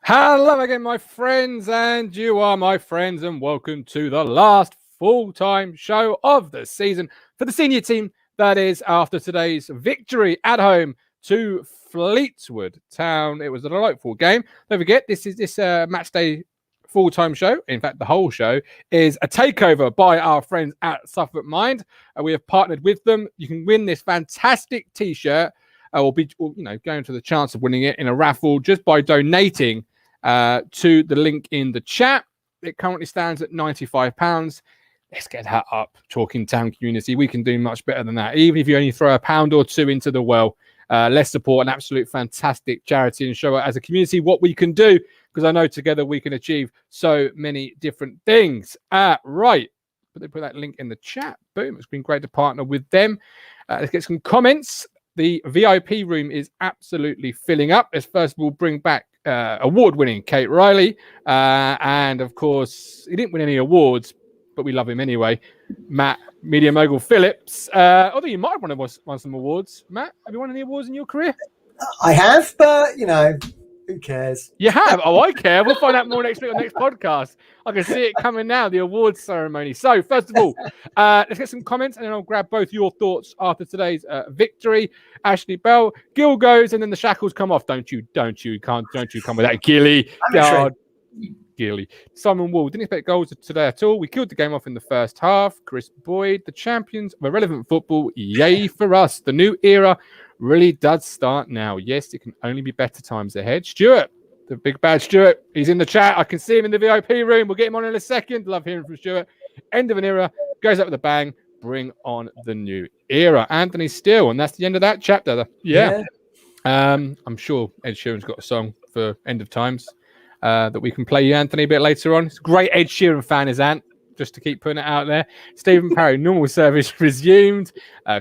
Hello again, my friends, and you are my friends, and welcome to the last full-time show of the season for the senior team. That is after today's victory at home to Fleetwood Town. It was a delightful game. Don't forget, this Matchday full-time show. In fact, the whole show is a takeover by our friends at Suffolk Mind. We have partnered with them. You can win this fantastic T-shirt. Or going to the chance of winning it in a raffle just by donating to the link in the chat. It currently stands at £95. Let's get that up. Talking Town community, we can do much better than that. Even if you only throw £1 or £2 into the well, let's support an absolute fantastic charity and show as a community what we can do, because I know together we can achieve so many different things. Right. But they put that link in the chat. Boom. It's been great to partner with them. Let's get some comments. The VIP room is absolutely filling up. Let's first of all bring back award-winning Kate Riley. And, of course, he didn't win any awards, but we love him anyway. Matt, Media Mogul Phillips. Although you might have won some awards. Matt, have you won any awards in your career? I have, but, who cares? You have? Oh, I care. We'll find out more next week on the next podcast. I can see it coming now, the awards ceremony. So, first of all, let's get some comments, and then I'll grab both your thoughts after today's victory. Ashley Bell, Gil goes, and then the shackles come off. Don't you come with that, Gilly. Gilly. Simon Wall, didn't expect goals today at all. We killed the game off in the first half. Chris Boyd, the champions of irrelevant football. Yay for us. The new era really does start now. Yes, it can only be better times ahead. Stuart, the big bad Stuart, he's in the chat. I can see him in the VIP room. We'll get him on in a second. Love hearing from Stuart. End of an era. Goes up with a bang. Bring on the new era. Anthony Steele, and that's the end of that chapter. Yeah. I'm sure Ed Sheeran's got a song for End of Times that we can play you, Anthony, a bit later on. It's a great Ed Sheeran fan, is Ant, just to keep putting it out there. Stephen Parry, normal service resumed.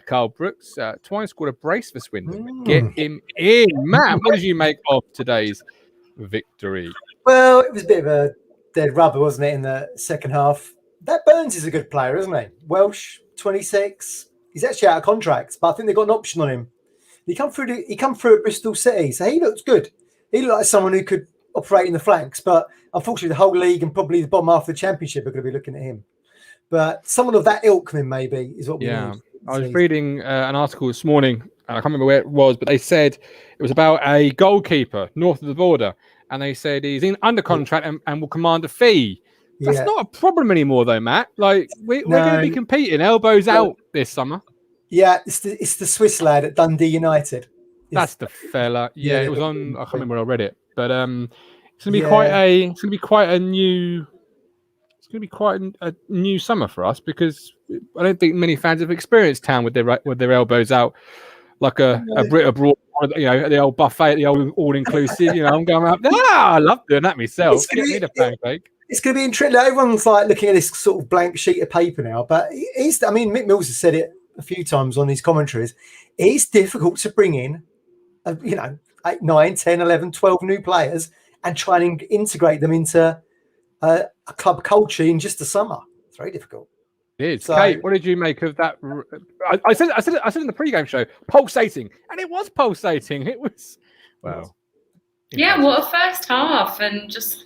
Carl Brooks, Twine scored a brace for Swindon. Get him in. Matt, what did you make of today's victory? Well, it was a bit of a dead rubber, wasn't it, in the second half? That Burns is a good player, isn't he? Welsh, 26. He's actually out of contract, but I think they've got an option on him. He come through at Bristol City, so he looks good. He looked like someone who could operate in the flanks, but unfortunately the whole league and probably the bottom half of the championship are going to be looking at him. But someone of that ilk, then maybe, is what we need. I was reading an article this morning, and I can't remember where it was, but they said it was about a goalkeeper north of the border, and they said he's under contract and will command a fee. That's not a problem anymore, though, Matt. Like we're going to be competing elbows out this summer. Yeah, it's the Swiss lad at Dundee United. That's the fella. Yeah, it was on. I can't remember where I read it, but it's going to be quite a new summer for us, because I don't think many fans have experienced Town with their elbows out like a Brit abroad. The old buffet, the old all-inclusive. I'm going up there. I love doing that myself. Get me the pancake. It's going to be interesting. Everyone's like looking at this sort of blank sheet of paper now, but Mick Mills has said it a few times on his commentaries. It's difficult to bring in, 8, 9, 10, 11, 12 new players and try and integrate them into a club culture in just the summer. It's very difficult. It is. So, Kate, what did you make of that? I said in the pre-game show, pulsating, and it was pulsating. It was, well. Yeah, what a first half, and just,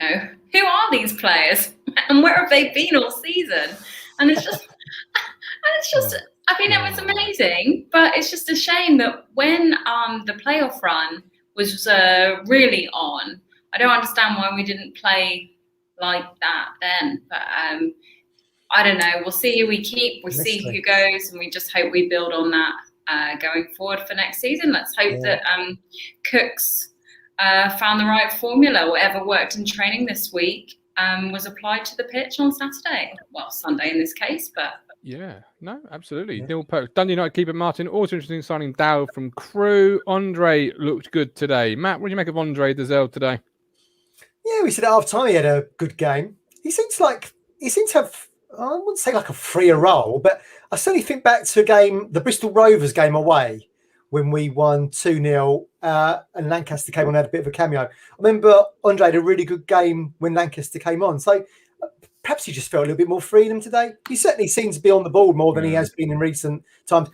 who are these players and where have they been all season? And it's just, I mean, it was amazing, but it's just a shame that when the playoff run was really on, I don't understand why we didn't play like that then. But I don't know. We'll see who we keep. We see who goes, and we just hope we build on that going forward for next season. Let's hope that Cook's found the right formula. Whatever worked in training this week was applied to the pitch on Saturday. Well, Sunday in this case, but. Yeah, no, absolutely. Neil Perks, Dundee United keeper Martin, also interesting signing Dow from Crew. Andre looked good today. Matt, what do you make of Andre Dazelle today? Yeah, we said at half time he had a good game. He seems to have, I wouldn't say like a freer role, but I certainly think back to a game, the Bristol Rovers game away, when we won 2-0 and Lancaster came on and had a bit of a cameo. I remember Andre had a really good game when Lancaster came on. So perhaps he just felt a little bit more freedom today. He certainly seems to be on the ball more than he has been in recent times.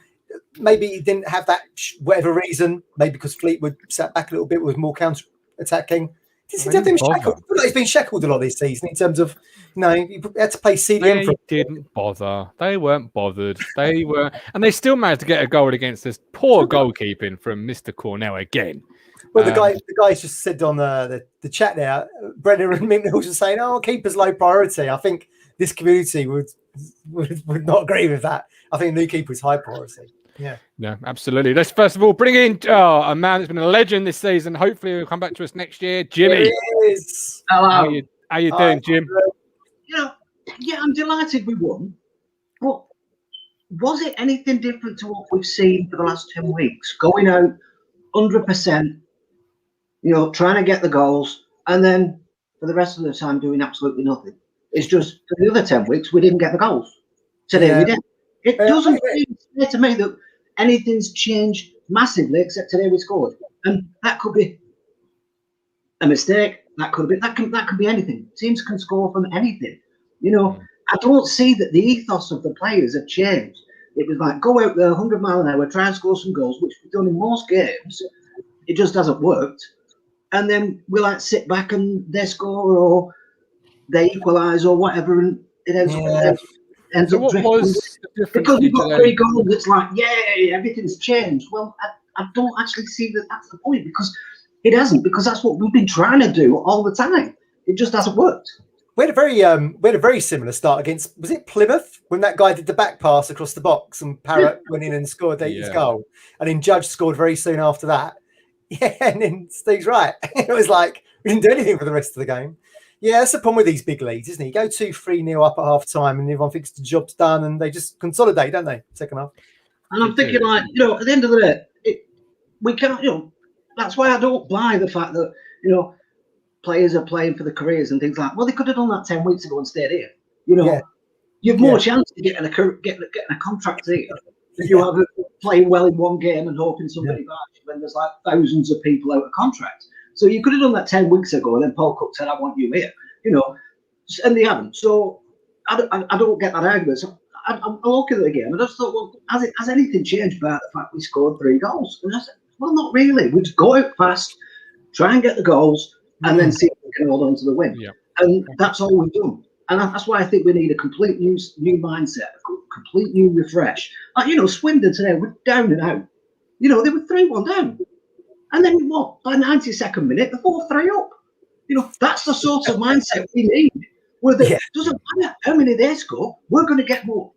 Maybe he didn't have that, whatever reason, maybe because Fleetwood sat back a little bit, was more counter-attacking. He's been shackled a lot this season in terms of, he had to play CDM. They didn't bother. They weren't bothered. They were, and they still managed to get a goal against this poor goalkeeping from Mr. Cornell again. Well, the guys just said on the chat there, Brendan and Mick was just saying, "Oh, keeper's low priority." I think this community would not agree with that. I think a new keeper is high priority. Yeah. No, absolutely. Let's first of all bring in a man that's been a legend this season. Hopefully he'll come back to us next year. Jimmy. Hello. How you doing, Jim? Yeah, I'm delighted we won. But was it anything different to what we've seen for the last 10 weeks? Going out 100%, trying to get the goals, and then for the rest of the time doing absolutely nothing. It's just for the other 10 weeks, we didn't get the goals. Today we did. It doesn't seem clear to me that anything's changed massively, except today we scored, and that could be a mistake. That could be anything. Teams can score from anything. I don't see that the ethos of the players have changed. It was like go out there 100 miles an hour, try and score some goals, which we've done in most games. It just hasn't worked, and then we sit back and they score or they equalise or whatever, and it ends up what was the difference because we've got 3 goals. It's like, yay, everything's changed. Well, I don't actually see that that's the point, because it hasn't, because that's what we've been trying to do all the time. It just hasn't worked. We had a very similar start against, was it Plymouth, when that guy did the back pass across the box and Parrott went in and scored his goal, and then Judge scored very soon after that. Yeah, and then Steve's right. It was like we didn't do anything for the rest of the game. Yeah, that's the problem with these big leads, isn't it? You go 2-3-0 up at half time and everyone thinks the job's done and they just consolidate, don't they? Second half. And I'm thinking, at the end of the day, we can't, that's why I don't buy the fact that, players are playing for the careers and things like, well, they could have done that 10 weeks ago and stayed here. You've more chance of getting a contract here if you have playing well in one game and hoping somebody buys you when there's thousands of people out of contract. So you could have done that 10 weeks ago, and then Paul Cook said, "I want you here," and they haven't. So I don't get that argument. So I'm looking at the game, and I just thought, well, has anything changed about the fact we scored 3 goals? And I said, well, not really. We just go out fast, try and get the goals, and then see if we can hold on to the win. Yeah. And that's all we've done. And that's why I think we need a complete new mindset, a complete new refresh. Swindon today were down and out. They were 3-1 down. And then by 92nd minute, they're 4-3 up. That's the sort of mindset we need. Where it doesn't matter how many they score, we're going to get more.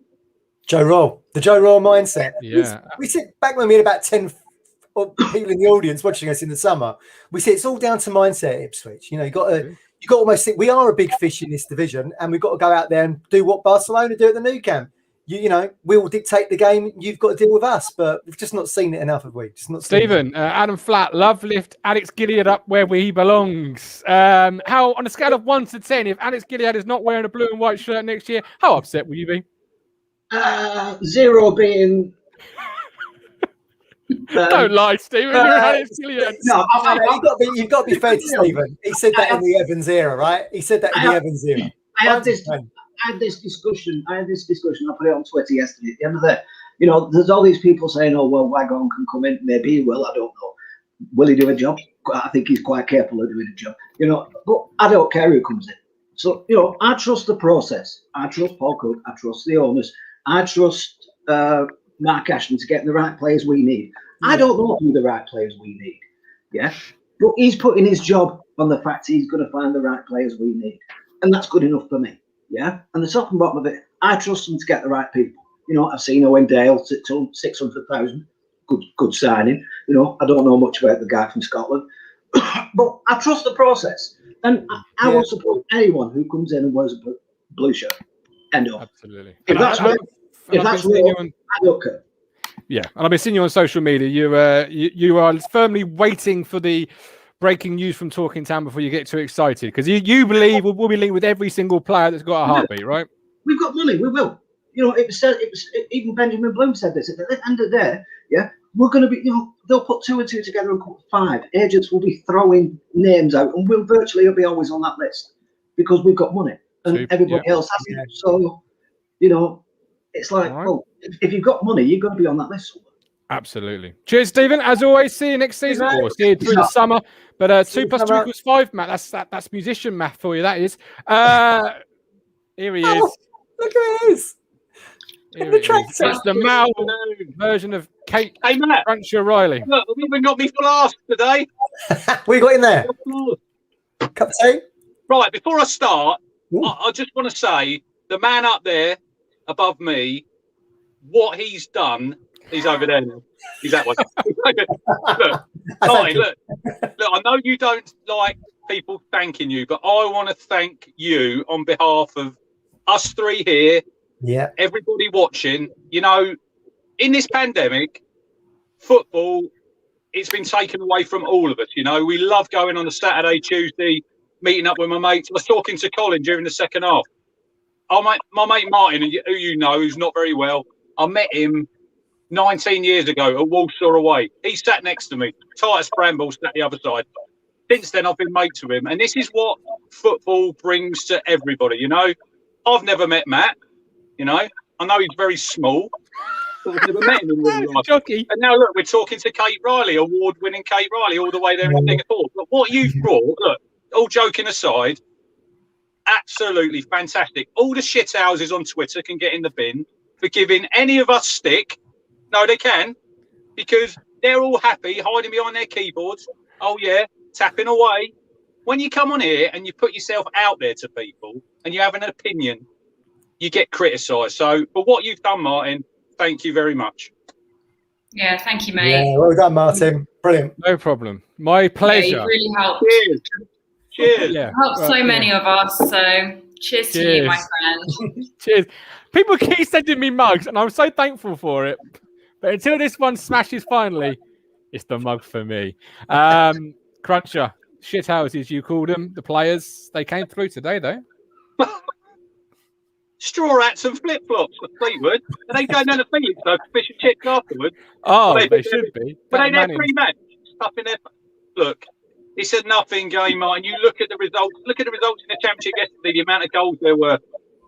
The Joe Roll mindset. Yeah. We sit back when we had about 10 people in the audience watching us in the summer. We say it's all down to mindset at Ipswich. You got to almost think we are a big fish in this division, and we've got to go out there and do what Barcelona do at the Nou Camp. We will dictate the game. You've got to deal with us, but we've just not seen it enough, have we? Stephen, Adam Flat, love lift Alex Gilliard up where he belongs. How, on a scale of 1 to 10, if Alex Gilliard is not wearing a blue and white shirt next year, how upset will you be? 0 being. Don't lie, Stephen. You're Alex Gilliard. No, you've got to be fair to Stephen. He said that in the Evans era, right? He said that in the Evans era. I had this discussion. I put it on Twitter yesterday. At the end of the day, there's all these people saying, "Oh, well, Wagon can come in. Maybe he will. I don't know. Will he do a job? I think he's quite capable of doing a job. But I don't care who comes in. So I trust the process. I trust Paul Cook. I trust the owners. I trust Mark Ashton to get the right players we need. I don't know who the right players we need. Yeah, but he's putting his job on the fact he's going to find the right players we need, and that's good enough for me. Yeah, and the top and bottom of it, I trust them to get the right people. I've seen Owen Dale to 600,000, good signing. I don't know much about the guy from Scotland, but I trust the process, and I will support anyone who comes in and wears a blue shirt. End of. Absolutely. If that's real, I don't care. Yeah, and I've been seeing you on social media. You are firmly waiting for the breaking news from Talking Town before you get too excited, because you believe we'll be linked with every single player that's got a heartbeat, right? We've got money. We will. It was even Benjamin Bloom said this at the end of the day. Yeah, we're going to be. They'll put 2 and 2 together and put 5. Agents will be throwing names out, and we'll virtually be always on that list because we've got money, and everybody else hasn't. So, it's like, well, if you've got money, you're going to be on that list somewhere. Absolutely. Cheers, Stephen. As always, see you next season. Or see you through the summer. But 2 + 2 = 5, Matt. That's musician math for you, that is. Here he is. Look who it is. Here he is. It's the Mal version of Kate Cruncher Riley. Look, we've even got me flask today. What you got in there? Cup of tea? Right, before I start, I just want to say the man up there above me, what he's done, he's over there now. He's that way. Look, Martin, look, I know you don't like people thanking you, but I want to thank you on behalf of us three here. Yeah. Everybody watching. You know, in this pandemic, football, it's been taken away from all of us. You know, we love going on a Saturday, Tuesday, meeting up with my mates. I was talking to Colin during the second half. My mate Martin, who you know, who's not very well, I met him 19 years ago at Walsall away. He sat next to me. Titus Bramble sat the other side. Since then, I've been mates with him. And this is what football brings to everybody, you know. I've never met Matt, you know. I know he's very small. But I've never met him in real life. Jockey. And now, look, we're talking to Kate Riley, award-winning Kate Riley, all the way there in Singapore. But what you've brought, look, all joking aside, absolutely fantastic. All the shit houses on Twitter can get in the bin for giving any of us stick. No, they can, because they're all happy hiding behind their keyboards. Oh, yeah, tapping away. When you come on here and you put yourself out there to people and you have an opinion, you get criticised. So for what you've done, Martin, thank you very much. Yeah, thank you, mate. Yeah, well done, Martin. Brilliant. No problem. My pleasure. Yeah, you really helped. Cheers. Yeah. Helped so many of us. So cheers to you, my friend. Cheers. People keep sending me mugs, and I'm so thankful for it. But until this one smashes finally, it's the mug for me. Cruncher, shithouses, you called them, the players. They came through today, though. Straw hats and flip-flops for Fleetwood. And they go down to Phillips, though, fish and chips afterwards. Oh, they should be. But they their pre-match stuff in there. Look, it's a nothing game, Martin. You look at the results. Look at the results in the championship yesterday, the amount of goals there were.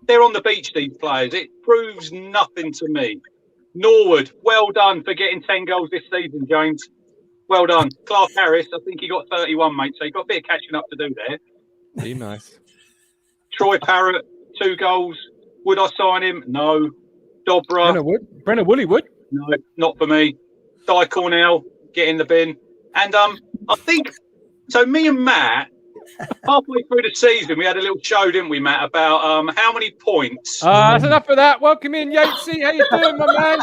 They're on the beach, these players. It proves nothing to me. Norwood, well done for getting 10 goals this season, James. Well done. Clark Harris, I think he got 31, mate, so he got a bit of catching up to do there. Be nice. Troy Parrott, 2 goals. Would I sign him? No. Dobra. Brenner Woolley would. No, not for me. Di Cornell, get in the bin. And I think, so me and Matt, halfway through the season, we had a little show, didn't we, Matt, about how many points. That's enough of that. Welcome in, Yatesy. How you doing, my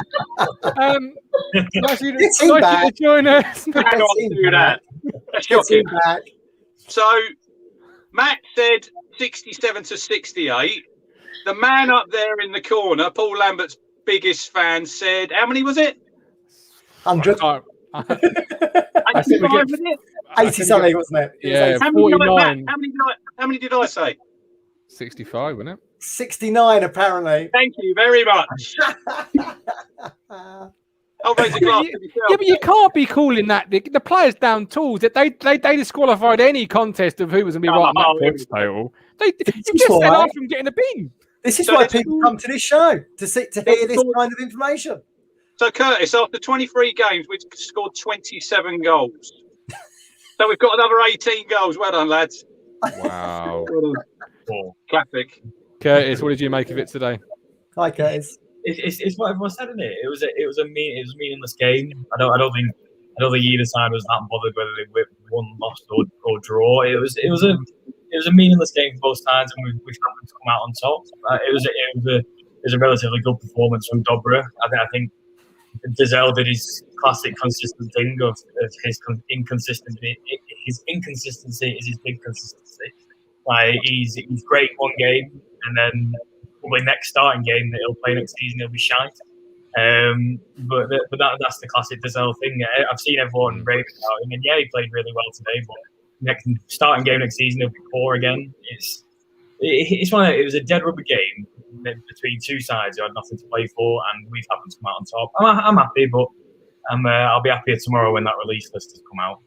man? Nice you to join us. Cannot do that. That's shocking. So, Matt said 67 to 68. The man up there in the corner, Paul Lambert's biggest fan, said, how many was it? 100. 80 something, wasn't it? Yeah, how 49. How many did I say? 65, wasn't it? 69, apparently. Thank you very much. I'll raise a glass to yourself. Yeah, but you can't be calling that the players down tools. That they disqualified any contest of who was going to be right on that points total. They just said off from getting a bin. This is why people come to this show to hear this kind of information. So, Curtis, after 23 games, we've scored 27 goals. So we've got another 18 goals. Well done, lads. Wow. Classic. Curtis, what did you make of it today? Hi, Curtis. It's what everyone said, isn't it? It was a meaningless game. I don't think either side was that bothered whether they won, lost, or draw. It was a meaningless game for both sides, and we happened to come out on top. It was a relatively good performance from Dobra. I think Dizel did his classic consistent thing of his inconsistency. His inconsistency is his big consistency. Like he's great one game, and then probably next starting game that he'll play next season he'll be shite. But that's the classic Dizel thing. I've seen everyone raving about him, and yeah, he played really well today. But next starting game next season he'll be poor again. It was a dead rubber game between two sides who had nothing to play for, and we've happened to come out on top. I'm happy, but I'll be happier tomorrow when that release list has come out.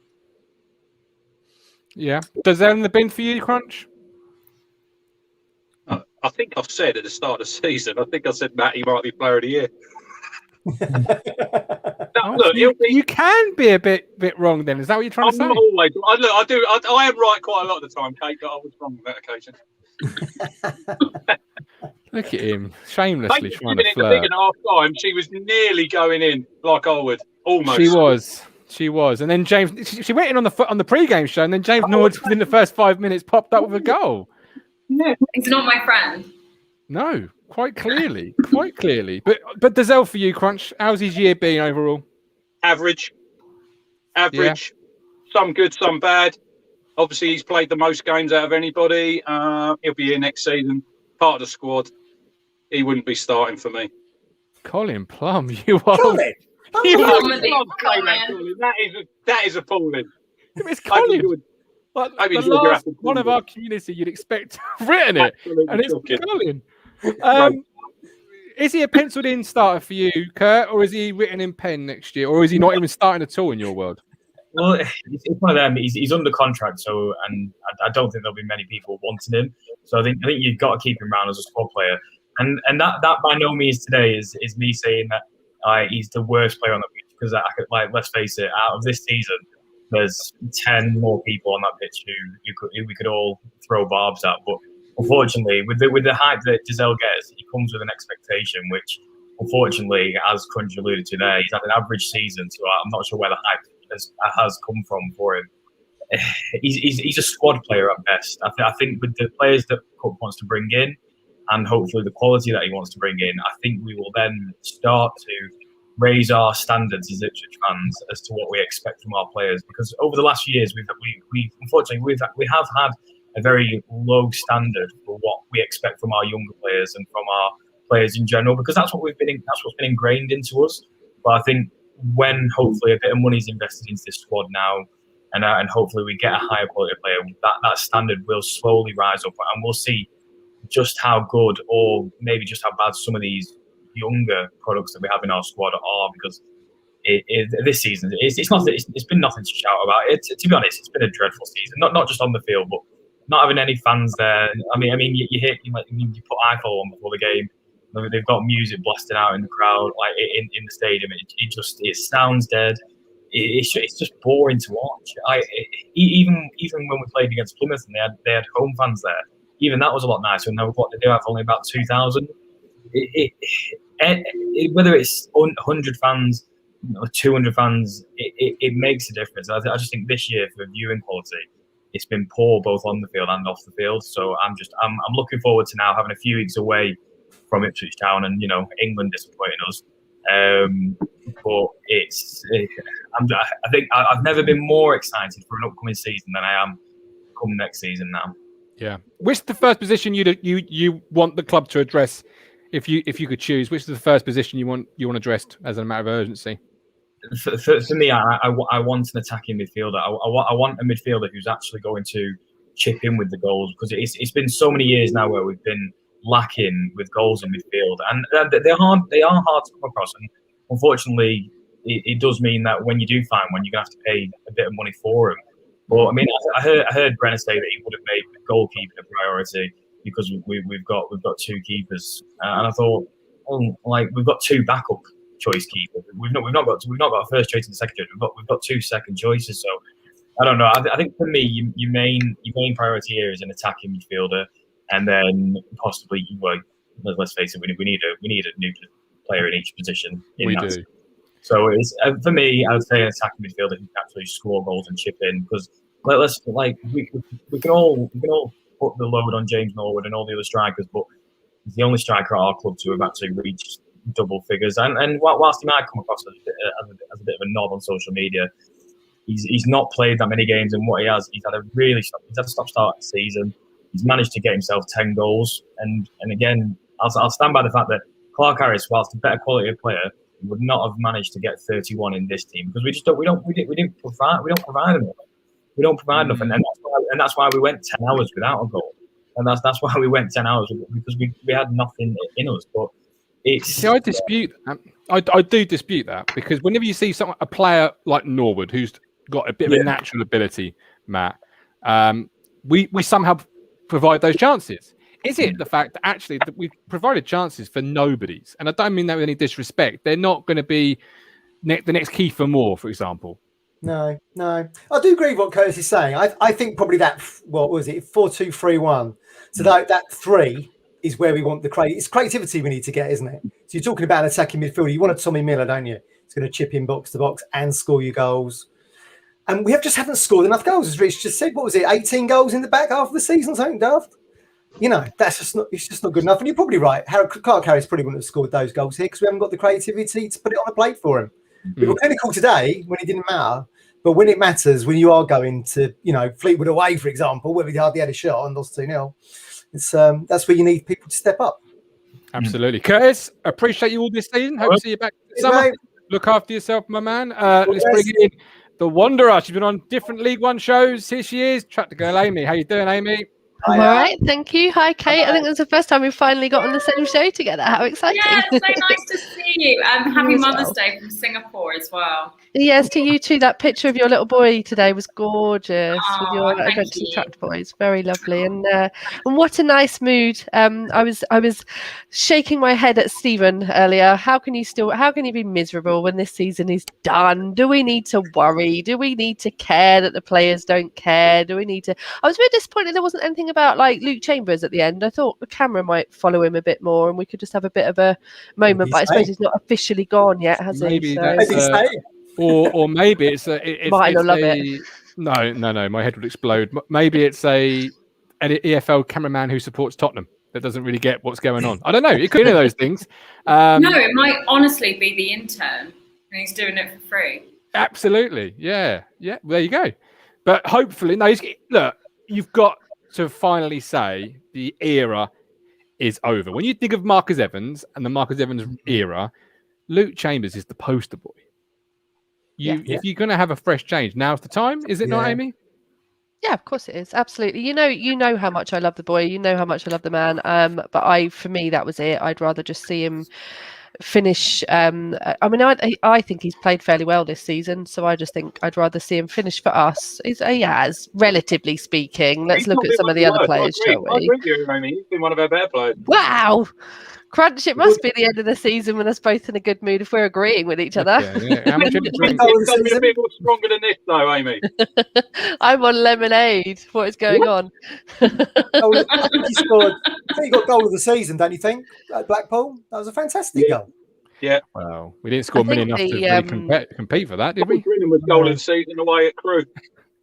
Yeah. Does that in the bin for you, Crunch? I think I've said at the start of the season, Matty might be player of the year. Oh, Look, you can be a bit wrong then. Is that what you're trying to say? I'm not always. I am right quite a lot of the time, Kate, but I was wrong on that occasion. Look at him, shamelessly trying to The big flirt. and half time, she was nearly going in like I would. Almost. She was. And then James, she went in on the pre-game show, and then James Nord within the first 5 minutes popped up with a goal. Yeah. He's not my friend. No, quite clearly. But Dazelle, for you, Crunch, how's his year been overall? Average. Some good, some bad. Obviously, he's played the most games out of anybody. He'll be here next season, part of the squad. He wouldn't be starting for me. Colin Plum, you are. Colin. That is appalling. It's Colin. Like, the last one of our community you'd expect to have written it. And it's Colin. Is he a penciled in starter for you, Kurt, or is he written in pen next year? Or is he not even starting at all in your world? Well, it's one of them. He's under contract, and I don't think there'll be many people wanting him. So I think you've got to keep him around as a squad player. And that by no means today is me saying that he's the worst player on the pitch, because let's face it, out of this season, there's 10 more people on that pitch who we could all throw barbs at. But unfortunately, with the hype that Giselle gets, he comes with an expectation, which unfortunately, as Crunch alluded to there, he's had an average season, so I'm not sure where the hype has come from for him. He's a squad player at best. I think with the players that Cook wants to bring in, and hopefully the quality that he wants to bring in, I think we will then start to raise our standards as Ipswich fans as to what we expect from our players. Because over the last few years, we unfortunately we have had a very low standard for what we expect from our younger players and from our players in general, because that's what's been ingrained into us. But I think when hopefully a bit of money is invested into this squad now, and hopefully we get a higher quality player, that standard will slowly rise up, and we'll see just how good or maybe just how bad some of these younger products that we have in our squad are. Because this season, it's been nothing to shout about. To be honest, it's been a dreadful season. Not just on the field, but not having any fans there. I mean, you put iPhone on before the game. They've got music blasting out in the crowd, like in the stadium. It sounds dead. It's just boring to watch. Even when we played against Plymouth and they had home fans there, even that was a lot nicer. And what they do have only about 2,000. Whether it's 100 fans or 200 fans, it makes a difference. I just think this year for viewing quality, it's been poor both on the field and off the field. So I'm looking forward to now having a few weeks away from Ipswich Town and England disappointing us. But I think I've never been more excited for an upcoming season than I am come next season now. Yeah. Which is the first position you want the club to address if you could choose? Which is the first position you want addressed as a matter of urgency? For me, I want an attacking midfielder. I want a midfielder who's actually going to chip in with the goals, because it's been so many years now where we've been lacking with goals in midfield, and they are hard to come across. And unfortunately, it does mean that when you do find one, you're gonna have to pay a bit of money for them. But I mean, I heard Brenner say that he would have made goalkeeping a priority because we've got two keepers, and I thought, we've got two backup choice keepers. We've not got a first choice and a second choice. We've got two second choices. So I don't know. I think for me, your main priority here is an attacking midfielder, and then possibly, let's face it, we need a new player in each position. We do. So it's for me, I would say an attacking midfielder who can actually score goals and chip in, because we can all put the load on James Norwood and all the other strikers, but he's the only striker at our club to have actually reached double figures. And whilst he might come across as a bit of a knob on social media, he's not played that many games, and what he's had a stop-start season. He's managed to get himself 10 goals, and again, I'll stand by the fact that Clark Harris, whilst a better quality of player, would not have managed to get 31 in this team, because we didn't provide enough. We don't provide enough, and that's why we went 10 hours without a goal, and that's why we went 10 hours, because we had nothing in us. But I dispute that. I do dispute that, because whenever you see a player like Norwood who's got a bit of a natural ability, Matt, we somehow provide those chances. Is it the fact that actually that we've provided chances for nobodies? And I don't mean that with any disrespect. They're not going to be the next Kiefer Moore, for example. No. I do agree with what Curtis is saying. I think probably that, what was it, 4-2-3-1. So that 3 is where we want it's creativity we need to get, isn't it? So you're talking about an attacking midfielder. You want a Tommy Miller, don't you? It's going to chip in box to box and score you goals. And we just haven't scored enough goals, as Rich just said. What was it, 18 goals in the back half of the season, something daft? That's just not. It's just not good enough. And you're probably right. Clark Harris probably wouldn't have scored those goals here because we haven't got the creativity to put it on a plate for him. We were clinical today when it didn't matter, but when it matters, when you are going to, Fleetwood away, for example, where we hardly had a shot and lost 2-0, it's that's where you need people to step up. Absolutely, Curtis. Appreciate you all this season. Hope to see you back this summer. Mate. Look after yourself, my man. Let's bring in the Wanderer. She's been on different League One shows. Here she is. Track to girl, Amy. How you doing, Amy? I'm all right, thank you. Hi, Kate. I think it's the first time we've finally got on the same show together. How exciting! Yeah, it's so nice to see you. And happy Mother's Day from Singapore as well. Yes, to you too. That picture of your little boy today was gorgeous with your Adventures Tracked Boys. Very lovely, and what a nice mood. I was shaking my head at Stephen earlier. How can you be miserable when this season is done? Do we need to worry? Do we need to care that the players don't care? Do we need to? I was a bit disappointed there wasn't anything about like Luke Chambers at the end. I thought the camera might follow him a bit more and we could just have a bit of a moment, but I suppose he's not officially gone yet, has he? So, or maybe it's Might not love it. No, my head would explode. Maybe it's an EFL cameraman who supports Tottenham that doesn't really get what's going on. I don't know. It could be those things. No, it might honestly be the intern and he's doing it for free. Absolutely. Yeah. Well, there you go. But hopefully, look, you've got to finally say the era is over. When you think of Marcus Evans and the Marcus Evans era, Luke Chambers is the poster boy. If you're going to have a fresh change, now's the time. Is it not, Amy? Yeah, of course it is. Absolutely. You know how much I love the boy. You know how much I love the man. But for me, that was it. I'd rather just see him finish. I think he's played fairly well this season, so I just think I'd rather see him finish for us. He has, relatively speaking. Let's look at some of the other players, shall we? I agree with you, Amy. He's been one of our better players. Wow. Crunch, it must be the end of the season when us both in a good mood if we're agreeing with each other. How much have you drink? It's got to be a bit more stronger than this, though, Amy. I'm on lemonade. What is going on? I think you got goal of the season, don't you think? At Blackpool, that was a fantastic goal. Yeah. Well, we didn't score many enough to really compete for that, did we? Drennan was goal of the season away at Crewe.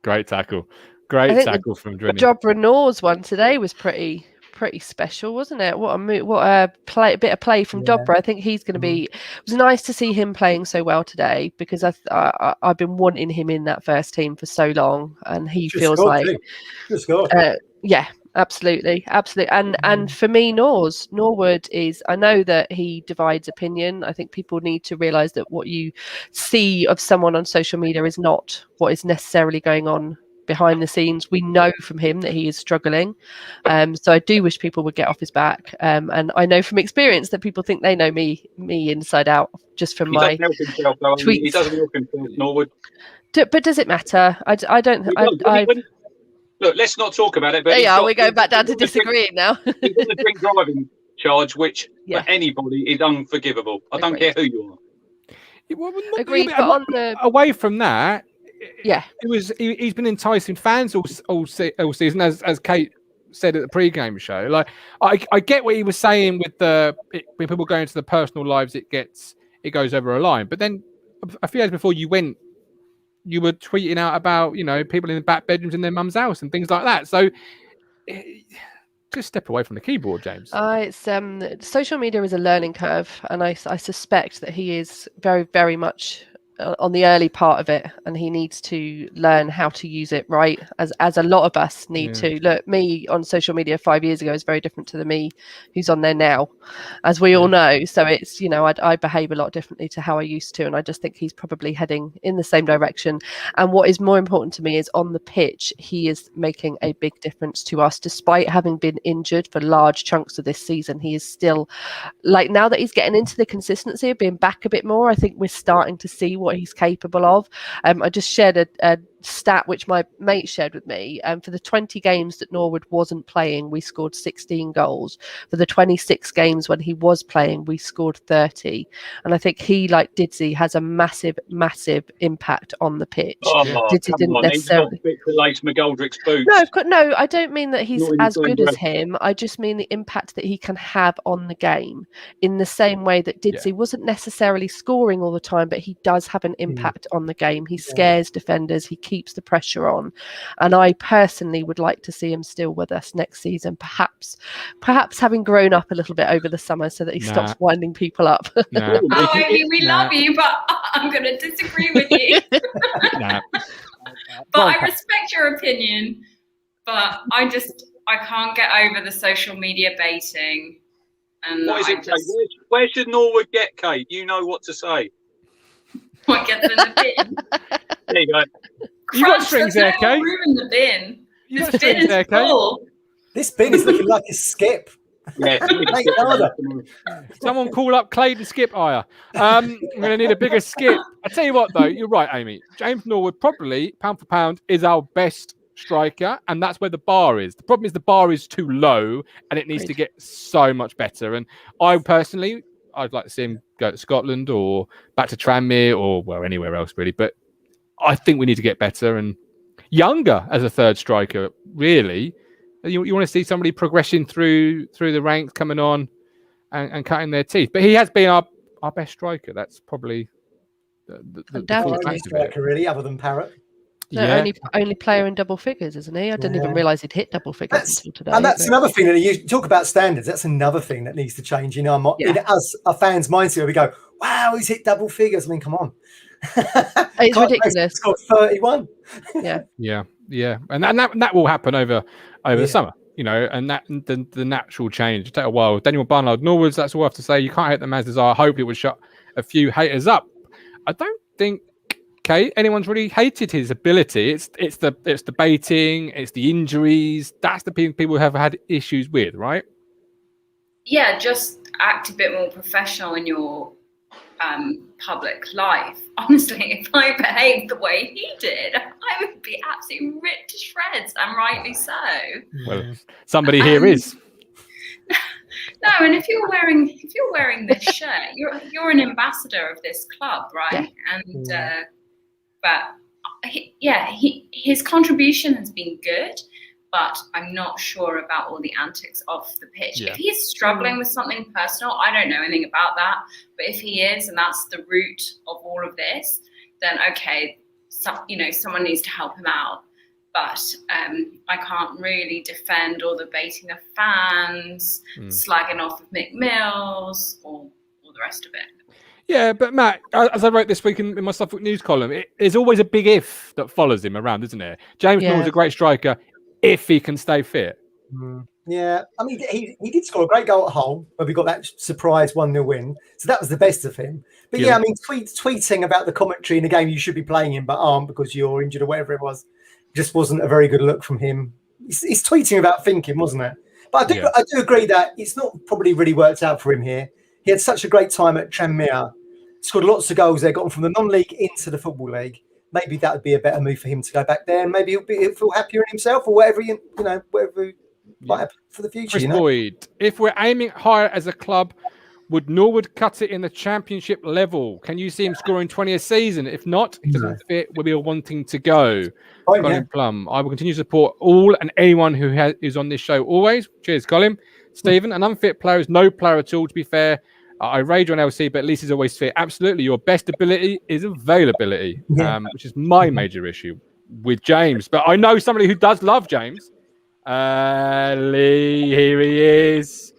Great tackle. Great tackle from Drennan. Jobra Nor's one today was pretty special, wasn't it? What a bit of play from Dobra. I think he's going to be. It was nice to see him playing so well today because I've been wanting him in that first team for so long, and he feels like. Yeah, absolutely. And for me, Norwood is. I know that he divides opinion. I think people need to realise that what you see of someone on social media is not what is necessarily going on behind the scenes. We know from him that he is struggling, so I do wish people would get off his back, and I know from experience that people think they know me inside out just from my tweets. He doesn't help himself, Norwood. But does it matter? I don't. Look, let's not talk about it. But we're going back down to disagreeing now. He's on a drink driving charge, which for anybody is unforgivable. I don't care who you are. Agreed. But away from that. Yeah, he's been enticing fans all season, as Kate said at the pre-game show. Like I get what he was saying with when people go into the personal lives, it goes over a line. But then a few days before you went, you were tweeting out about people in the back bedrooms in their mum's house and things like that. So just step away from the keyboard, James. It's social media is a learning curve, and I suspect that he is very, very much on the early part of it, and he needs to learn how to use it right, as a lot of us need to. Look, me on social media 5 years ago is very different to the me who's on there now, as we all know. So it's I behave a lot differently to how I used to, and I just think he's probably heading in the same direction. And what is more important to me is on the pitch, he is making a big difference to us, despite having been injured for large chunks of this season. He is still, like, now that he's getting into the consistency of being back a bit more, I think we're starting to see what he's capable of. I just shared a stat which my mate shared with me. For the 20 games that Norwood wasn't playing, we scored 16 goals. For the 26 games when he was playing, we scored 30. And I think he, like Didsy, has a massive impact on the pitch. Didsy didn't necessarily lace McGoldrick's boots. No, I don't mean that he's as good as him. I just mean the impact that he can have on the game, in the same way that Didsy wasn't necessarily scoring all the time, but he does have an impact on the game. He scares defenders. He keeps the pressure on, and I personally would like to see him still with us next season. Perhaps having grown up a little bit over the summer, so that he stops winding people up. Amy, we love you, but I'm going to disagree with you. But I respect your opinion. But I can't get over the social media baiting. And what is it, Kate? Where should Norwood get, Kate? You know what to say. What gets in the bin? There you go. You got strings there, Kate. Room in the bin. You This bin is full. This bin is looking like a skip. Yeah. Someone call up Claydon Skip hire. I'm going to need a bigger skip. I tell you what, though, you're right, Amy. James Norwood probably, pound for pound, is our best striker, and that's where the bar is. The problem is the bar is too low, and it needs to get so much better. And I personally, I'd like to see him go to Scotland or back to Tranmere or anywhere else really. But I think we need to get better and younger as a third striker. Really, you want to see somebody progressing through the ranks, coming on and cutting their teeth. But he has been our best striker. That's probably the best striker, really, other than Parrott. Only player in double figures, isn't he? I didn't even realise he'd hit double figures until today. And that's another thing that you talk about standards. That's another thing that needs to change in us, our fans' mindset. Where we go, wow, he's hit double figures. I mean, come on, it's ridiculous. He's got 31. Yeah, and that will happen over the summer. You know, and that the natural change take a while. Daniel Barnard, Norwoods. That's all I have to say. You can't hate the man's desire. I hope it would shut a few haters up. I don't think anyone's really hated his ability. It's the baiting, it's the injuries. That's the people have had issues with, right? Yeah, just act a bit more professional in your public life. Honestly, if I behaved the way he did, I would be absolutely ripped to shreds, and rightly so. Well, somebody here is. No, and if you're wearing this shirt, you're an ambassador of this club, right? Yeah. And his contribution has been good, but I'm not sure about all the antics off the pitch. Yeah. If he's struggling with something personal, I don't know anything about that. But if he is, and that's the root of all of this, then okay, someone needs to help him out. But I can't really defend all the baiting of fans, slagging off of Mick Mills, or all the rest of it. Yeah, but Matt, as I wrote this week in my Suffolk News column, there's always a big if that follows him around, isn't there? James Norwood's a great striker if he can stay fit. Yeah, I mean, he did score a great goal at Hull where we got that surprise 1-0 win. So that was the best of him. But I mean, tweeting about the commentary in the game you should be playing him but aren't because you're injured or whatever it was, just wasn't a very good look from him. He's tweeting about thinking, wasn't it? But I do agree that it's not probably really worked out for him here. He had such a great time at Tranmere, scored lots of goals there, got him from the non-league into the Football League. Maybe that would be a better move for him to go back there. Maybe he'll feel happier in himself or whatever whatever might happen for the future. Chris Boyd, if we're aiming higher as a club, would Norwood cut it in the Championship level? Can you see him scoring 20 a season? If not, he doesn't fit where we're wanting to go. Colin Plum, I will continue to support all and anyone who is on this show always. Cheers, Colin. Stephen, an unfit player is no player at all, to be fair. I rage on LC, but at least he's always fit. Absolutely. Your best ability is availability, which is my major issue with James. But I know somebody who does love James. Lee, here he is.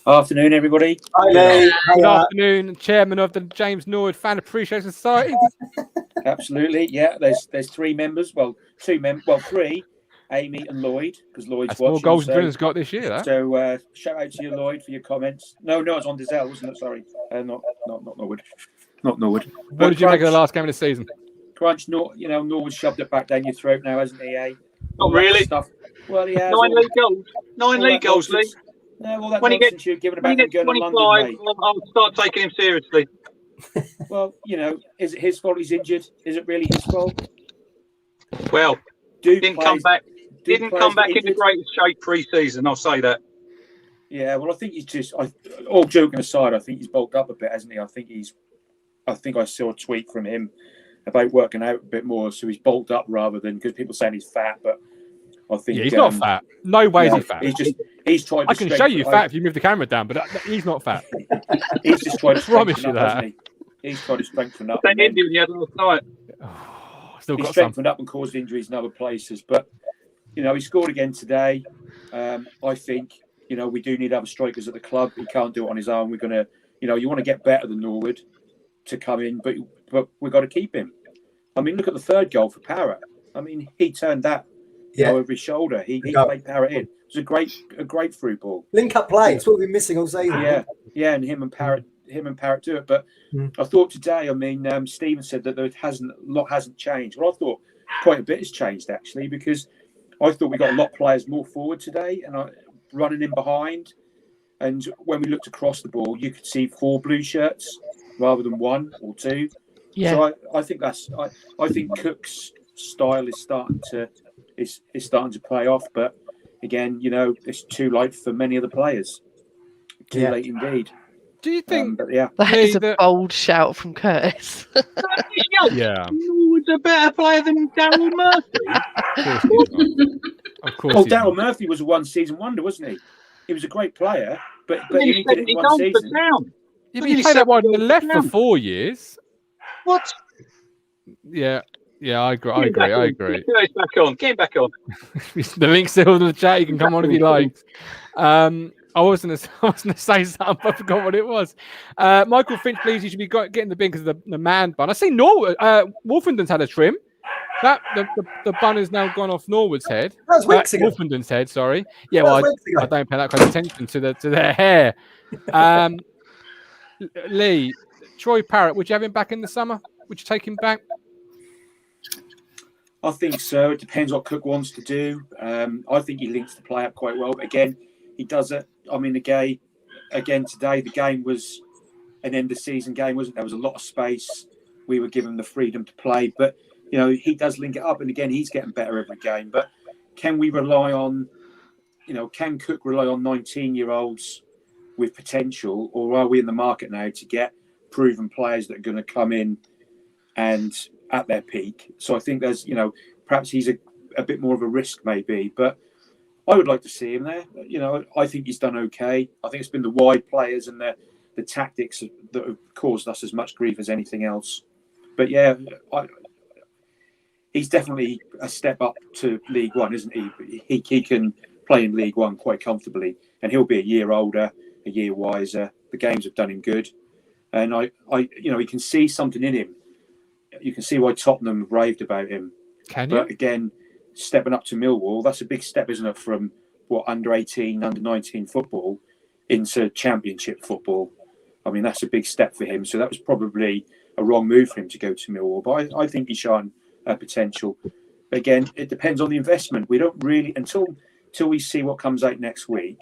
Afternoon, everybody. Hi, Lee. Good afternoon, chairman of the James Norwood Fan Appreciation Society. Absolutely, yeah. There's three members. Well, three. Amy and Lloyd, because Lloyd's That's watching. more goals Britain's got this year. So shout out to you, Lloyd, for your comments. No, it's on Dizelle, wasn't it? Sorry, not Norwood. Not Norwood. What did you make of the last game of the season? Crunch, Norwood shoved it back down your throat now, hasn't he? Not really. Stuff. Well, he has. 9 league goals, Lee. No, all that nonsense you're giving about him going to London, mate. I'll start taking him seriously. Well, is it his fault he's injured? Is it really his fault? Well, Duke didn't come back in the greatest shape pre-season. I'll say that. Yeah, well, I think he's just. All joking aside, I think he's bulked up a bit, hasn't he? I think I saw a tweet from him about working out a bit more, so he's bulked up rather than because people saying he's fat, but I think he's not fat. No way is he fat. He's tried. I can show you fat if you move the camera down, but he's not fat. He's just tried to promise you up, that. hasn't he? He's tried to strengthen up. That Indian he had last night. Still He's got strengthened up and caused injuries in other places, but he scored again today. I think we do need other strikers at the club. He can't do it on his own. We're gonna, you want to get better than Norwood to come in, but we've got to keep him. I mean, look at the third goal for Parrott. I mean, he turned that over his shoulder. He played Parrott in. It was a great through ball. Link up play. It's what we've been missing all season. Yeah, and him and Parrott do it. But I thought today, I mean, Stephen said that a lot hasn't changed. Well, I thought quite a bit has changed actually, because I thought we got a lot of players more forward today and running in behind. And when we looked across the ball, you could see 4 blue shirts rather than 1 or 2. Yeah. So I think I think Cook's style is starting to pay off. But again, it's too late for many of the players. Too late indeed. Do you think? That is a bold shout from Curtis. Yeah. He's a better player than Daryl Murphy. Of course. Well, Daryl Murphy was a one-season wonder, wasn't he? He was a great player, but he only did it in one season. Yeah, but he played that wide on the left for 4 years. What? Yeah, I agree. Get back on. Get back on. The link's still in the chat. You can come on if you like. I was going to say something, but I forgot what it was. Michael Finch, please, you should be getting the bin because of the man bun. I see Wolfenden's had a trim. The bun has now gone off Norwood's head. That was weeks ago. Wolfenden's head, sorry. Yeah, well, I don't pay that kind of attention to their hair. Lee, Troy Parrott, would you have him back in the summer? Would you take him back? I think so. It depends what Cook wants to do. I think he links the play up quite well. But again, he does it. I mean, again today, the game was an end of season game, wasn't there? There was a lot of space. We were given the freedom to play. But, he does link it up. And again, he's getting better every game. But can we rely on, can Cook rely on 19-year-olds with potential? Or are we in the market now to get proven players that are going to come in and at their peak? So I think there's, perhaps he's a bit more of a risk maybe. But I would like to see him there. I think he's done okay. I think it's been the wide players and the tactics that have caused us as much grief as anything else. But yeah, he's definitely a step up to League One, isn't he? He can play in League One quite comfortably, and he'll be a year older, a year wiser. The games have done him good, and you can see something in him. You can see why Tottenham raved about him. Can you? But again, stepping up to Millwall, that's a big step, isn't it? From under 18, under 19 football into Championship football. I mean, that's a big step for him. So that was probably a wrong move for him to go to Millwall. But I think he's shown potential. But again, it depends on the investment. We don't really, until we see what comes out next week,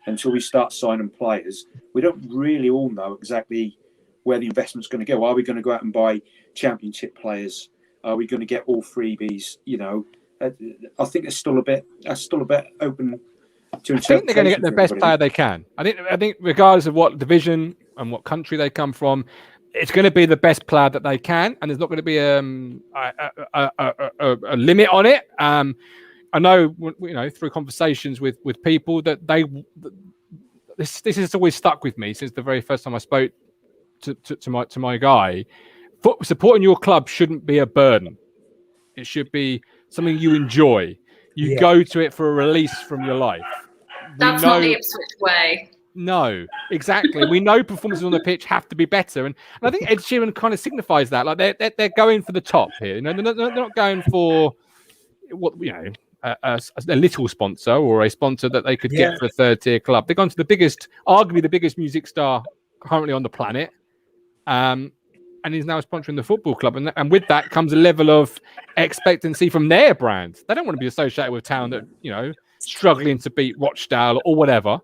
until we start signing players, we don't really all know exactly where the investment's going to go. Are we going to go out and buy Championship players? Are we going to get all freebies? I think it's still a bit open to interpretation. I think they're going to get the best player they can. I think regardless of what division and what country they come from, it's going to be the best player that they can, and there's not going to be a limit on it. I know, through conversations with people that this has always stuck with me since the very first time I spoke to my guy. Supporting your club shouldn't be a burden. It should be something you enjoy. You go to it for a release from your life. That's not the Ipswich way. No, exactly. We know performances on the pitch have to be better, and I think Ed Sheeran kind of signifies that. Like they're going for the top here. They're not going for a little sponsor or a sponsor that they could get for a third tier club. They've gone to arguably the biggest music star currently on the planet. And he's now sponsoring the football club. And with that comes a level of expectancy from their brand. They don't want to be associated with a town that, struggling to beat Rochdale or whatever.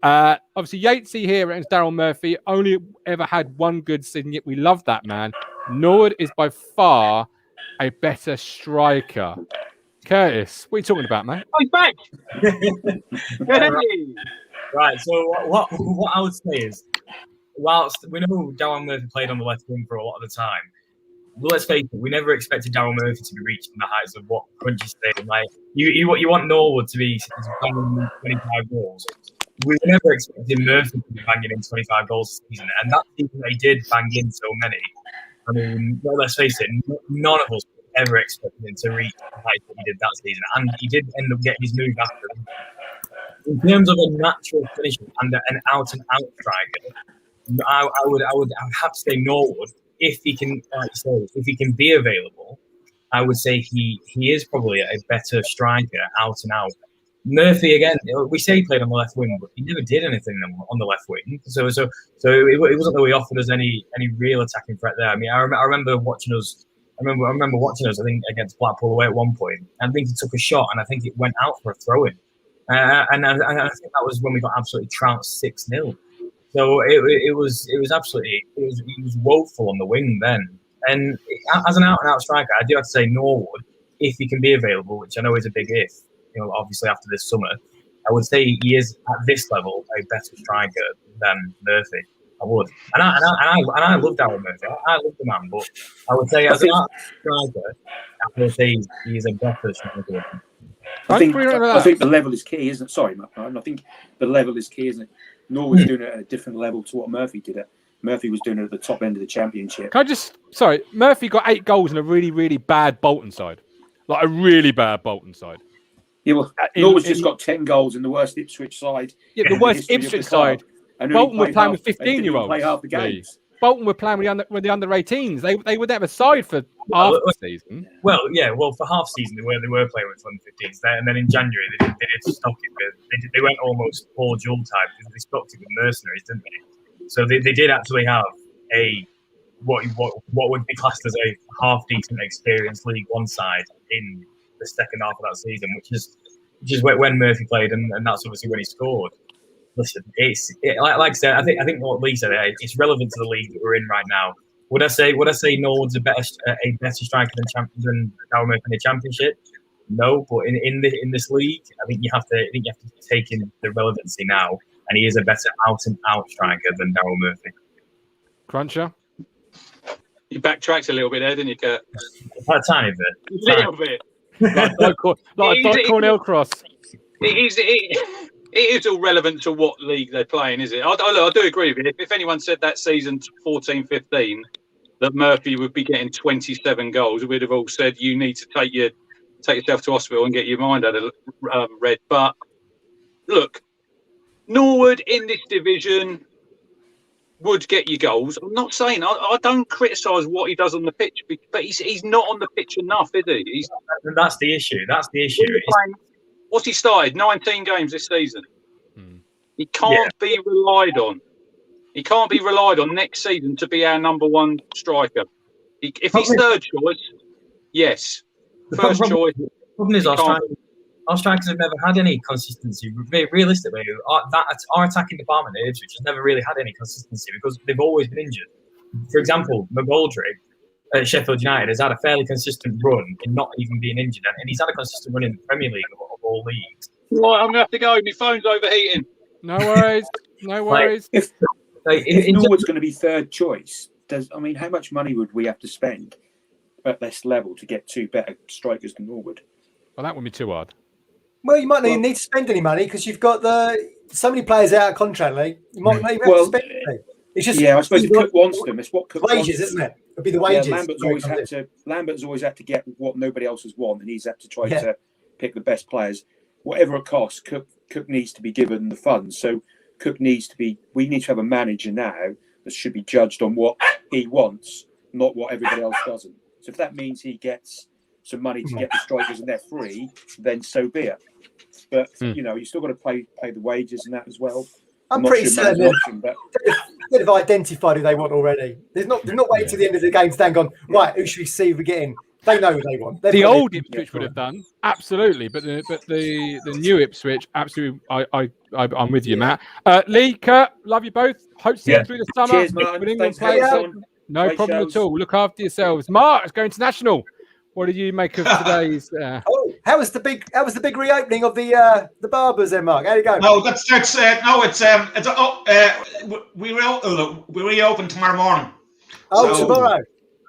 Obviously, Yatesy here and Daryl Murphy only ever had one good season, yet we love that man. Norwood is by far a better striker. Curtis, what are you talking about, mate? Oh, he's back. Right. So what I would say is, whilst we know Darren Murphy played on the left wing for a lot of the time, well, let's face it, we never expected Darren Murphy to be reaching the heights of what Crunchy's saying. Like you want Norwood to be banging 25 goals. We never expected Murphy to be banging in 25 goals this season, and that season they did bang in so many. I mean, well, let's face it, none of us ever expected him to reach the heights that he did that season, and he did end up getting his move after. In terms of a natural finisher and an out-and-out striker, I would have to say Norwood. If he can, like you say, if he can be available, I would say he is probably a better striker, out and out. Murphy, again, we say he played on the left wing, but he never did anything on the left wing. So it wasn't that he offered us any real attacking threat there. I mean, I remember watching us. I remember watching us. I think against Blackpool away at one point. I think he took a shot, and I think it went out for a throw-in. And I think that was when we got absolutely trounced 6-0. So it was woeful on the wing then. And as an out-and-out striker, I do have to say Norwood, if he can be available, which I know is a big if. Obviously after this summer, I would say he is at this level a better striker than Murphy. I would, and I love Darren Murphy. I love the man, but I would say as an striker, I would say he is a better striker. I think the level is key, isn't it? Sorry, Martin. I think the level is key, isn't it? Norwood's doing it at a different level to what Murphy did it. Murphy was doing it at the top end of the championship. Murphy got 8 goals in a really, really bad Bolton side. Like a really bad Bolton side. Yeah, well, Norwood's just got 10 goals in the worst Ipswich side. Yeah, the worst Ipswich side. Bolton were playing with 15-year-olds. Play half the games. Bolton were playing with the under 18s. They would have a side for half the season. Well, yeah. Well, for half season they were playing with under 15s, and then in January they did stock it. They went almost Paul Jewell type because they stocked it with mercenaries, didn't they? So they did actually have a what would be classed as a half decent experienced League One side in the second half of that season, which is when Murphy played, and that's obviously when he scored. Listen, like I said, I think what Lee said, it's relevant to the league that we're in right now. Would I say Norwood's a better striker than Darren Murphy in the Championship? No, but in this league, I think you have to take in the relevancy now, and he is a better out and out striker than Darren Murphy. Cruncher, you backtracked a little bit there, didn't you, Kurt? A tiny bit. A little bit. like Cornell Cross. It is all relevant to what league they're playing, is it? I do agree with you. If anyone said that season 14-15 that Murphy would be getting 27 goals, we'd have all said you need to take yourself to hospital and get your mind out of red. But look, Norwood in this division would get you goals. I'm not saying I don't criticise what he does on the pitch, but he's not on the pitch enough, is he? That's the issue. What's he started? 19 games this season. He can't be relied on. He can't be relied on next season to be our number one striker. If he's third choice, yes. First choice. The problem is our strikers have never had any consistency. Realistically, our attacking department at Ipswich has never really had any consistency because they've always been injured. For example, Mogul at Sheffield United has had a fairly consistent run in not even being injured, and he's had a consistent run in the Premier League of all leagues. Right, I'm going to have to go. My phone's overheating. No worries. If Norwood's going to be third choice, how much money would we have to spend at this level to get 2 better strikers than Norwood? Well, that would be too hard. Well, you might not need to spend any money because you've got so many players out of contract, Lee. You might not even have to spend anything. It's just I suppose Cook wants them. It's what Cook wages, isn't it? It'll be the wages. Lambert's always had to get what nobody else has won, and he's had to try to pick the best players, whatever it costs. Cook needs to be given the funds, so we need to have a manager now that should be judged on what he wants, not what everybody else doesn't. So if that means he gets some money to get the strikers and they're free, then so be it. But you still got to pay the wages and that as well. I'm pretty certain they've identified who they want already. They're not waiting to the end of the game to stand on, right, who should we see we're getting? They know who they want. The old Ipswich would have done, absolutely, but the new Ipswich, absolutely. I'm with you, Matt. Lee, Kurt, love you both. Hope to see you through the summer. Cheers, Martin. No problem at all. Look after yourselves. Mark is going international. What did you make of today's? Oh, how was the big reopening of the barbers then, Mark? How did it go? No, we reopen tomorrow morning. Tomorrow.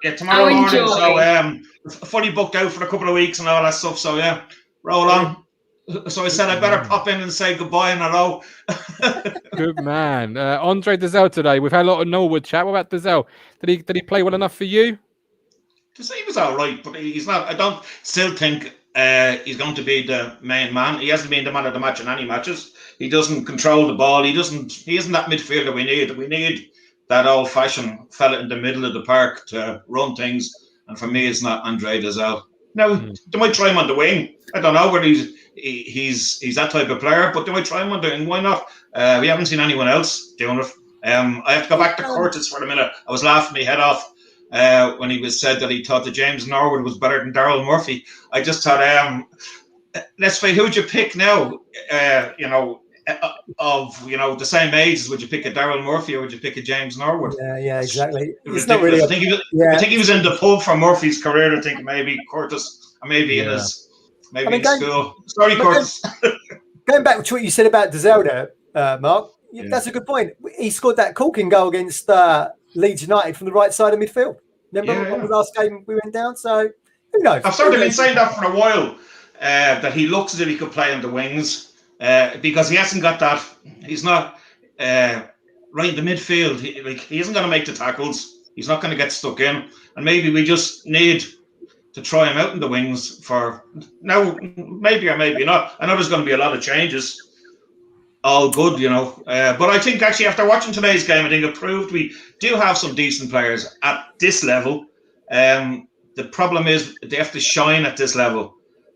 Yeah, tomorrow morning. Enjoy. So fully booked out for a couple of weeks and all that stuff. So yeah, roll on. So I said I better pop in and say goodbye in a row. Good man. Andre Dazelle today. We've had a lot of Norwood chat. What about Dazelle? Did he play well enough for you? He was all right, but he's not. I don't still think he's going to be the main man. He hasn't been the man of the match in any matches. He doesn't control the ball. He isn't that midfielder we need. We need that old-fashioned fella in the middle of the park to run things. And for me, it's not Andre Dazelle. Now, they might try him on the wing. I don't know whether he's that type of player, but they might try him on the wing. Why not? We haven't seen anyone else doing it. I have to go back to Curtis for a minute. I was laughing my head off when he said that he thought that James Norwood was better than Daryl Murphy. I just thought, let's say, who'd you pick now? Of the same ages, would you pick a Daryl Murphy or would you pick a James Norwood? Yeah, exactly. It's not really. I think he was in the pub for Murphy's career. I think maybe Curtis, or maybe in his school. Sorry, Curtis. Going back to what you said about Dazelle there, Mark, that's a good point. He scored that corking goal against Leeds United from the right side of midfield. Remember on the last game we went down? So who knows? I've sort of been saying that for a while. That he looks as if he could play on the wings. Because he hasn't got that, he's not right in the midfield. He isn't going to make the tackles. He's not going to get stuck in, and maybe we just need to try him out in the wings for now. Maybe or maybe not. I know there's going to be a lot of changes. All good, but I think actually after watching today's game, I think it proved we do have some decent players at this level. The problem is they have to shine at this level.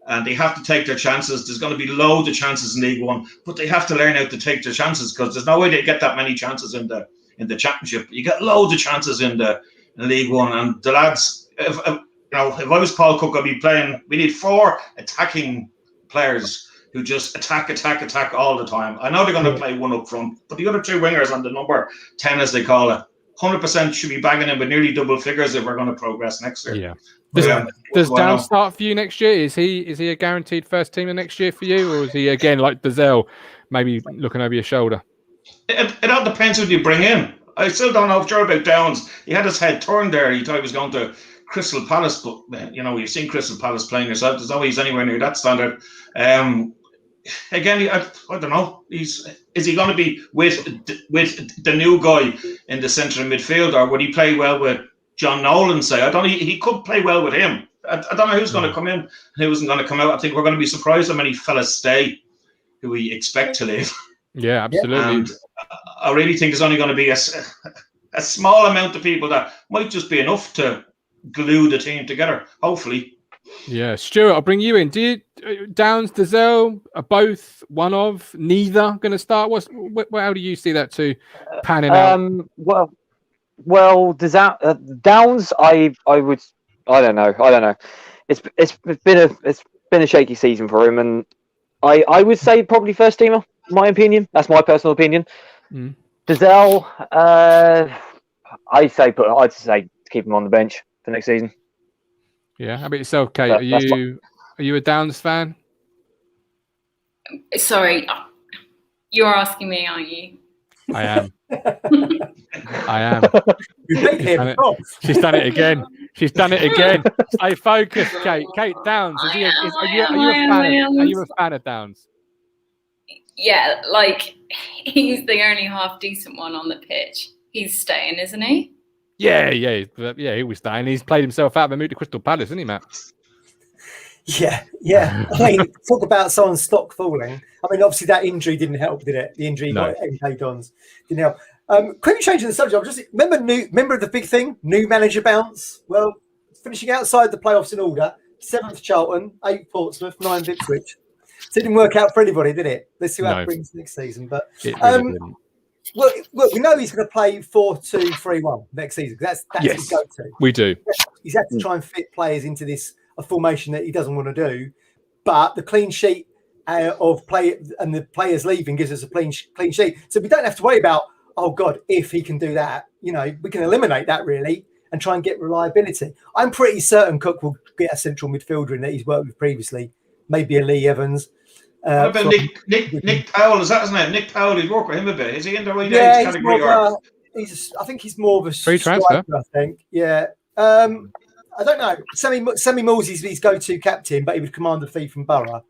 And they have to take their chances. There's going to be loads of chances in League One, but they have to learn how to take their chances because there's no way they get that many chances in the Championship. You get loads of chances in League One, and the lads. If I was Paul Cook, I'd be playing. We need 4 attacking players who just attack all the time. I know they're going to play one up front, but the other 2 wingers on the number 10, as they call it, 100% should be banging in with nearly double figures if we're going to progress next year. Yeah. Does Down start for you next year? Is he a guaranteed first teamer next year for you, or is he again like Dazelle, maybe looking over your shoulder? It all depends who you bring in. I still don't know sure about Downs. He had his head turned there. He thought he was going to Crystal Palace, but you've seen Crystal Palace playing yourself. There's always anywhere near that standard. Again, I don't know. Is he going to be with the new guy in the centre of midfield, or would he play well with John Nolan? Say, I don't know. He could play well with him. I don't know who's going to come in and who isn't going to come out. I think we're going to be surprised how many fellas stay who we expect to leave. Yeah, absolutely. And I really think there's only going to be a small amount of people that might just be enough to glue the team together. Hopefully. Yeah, Stuart, I'll bring you in. Do you Downs, Dazelle are both one of neither going to start? How do you see that two panning out? Well, Downs, I don't know. It's been a shaky season for him, and I would say probably first teamer. In my opinion, that's my personal opinion. Dazelle, I'd say to keep him on the bench for next season. Yeah, how about yourself, Kate? Are you a Downs fan? Sorry, you're asking me, aren't you? I am. I am. She's done it again. She's done it again. Stay focused, Kate. Kate, Downs. Are you a fan of Downs? Yeah, he's the only half decent one on the pitch. He's staying, isn't he? Yeah, he was staying. He's played himself out of the mood to Crystal Palace, isn't he, Matt? Yeah. I mean, talk about someone's stock falling. I mean, obviously that injury didn't help, did it? The injury got MK Dons didn't help. Quickly changing the subject, remember the big thing, new manager bounce. Well, finishing outside the playoffs in order, 7th Charlton, 8th Portsmouth, 9th Ipswich. So it didn't work out for anybody, did it? Let's see what that brings next season. But well, we know he's going to play 4-2-3-1 next season. That's his go-to. We do. He's had to try and fit players into a formation that he doesn't want to do. But the clean sheet of play and the players leaving gives us a clean sheet. So we don't have to worry about, oh God, if he can do that. We can eliminate that really and try and get reliability. I'm pretty certain Cook will get a central midfielder in that he's worked with previously. Maybe a Lee Evans. What about Nick Powell? Is that his name? Nick Powell. He's worked with him a bit. Is he in the right Yeah, age category? I think he's more of a Free striker, transfer. I think. Yeah. I don't know. Sammy Mills is his go-to captain, but he would command a fee from Borough.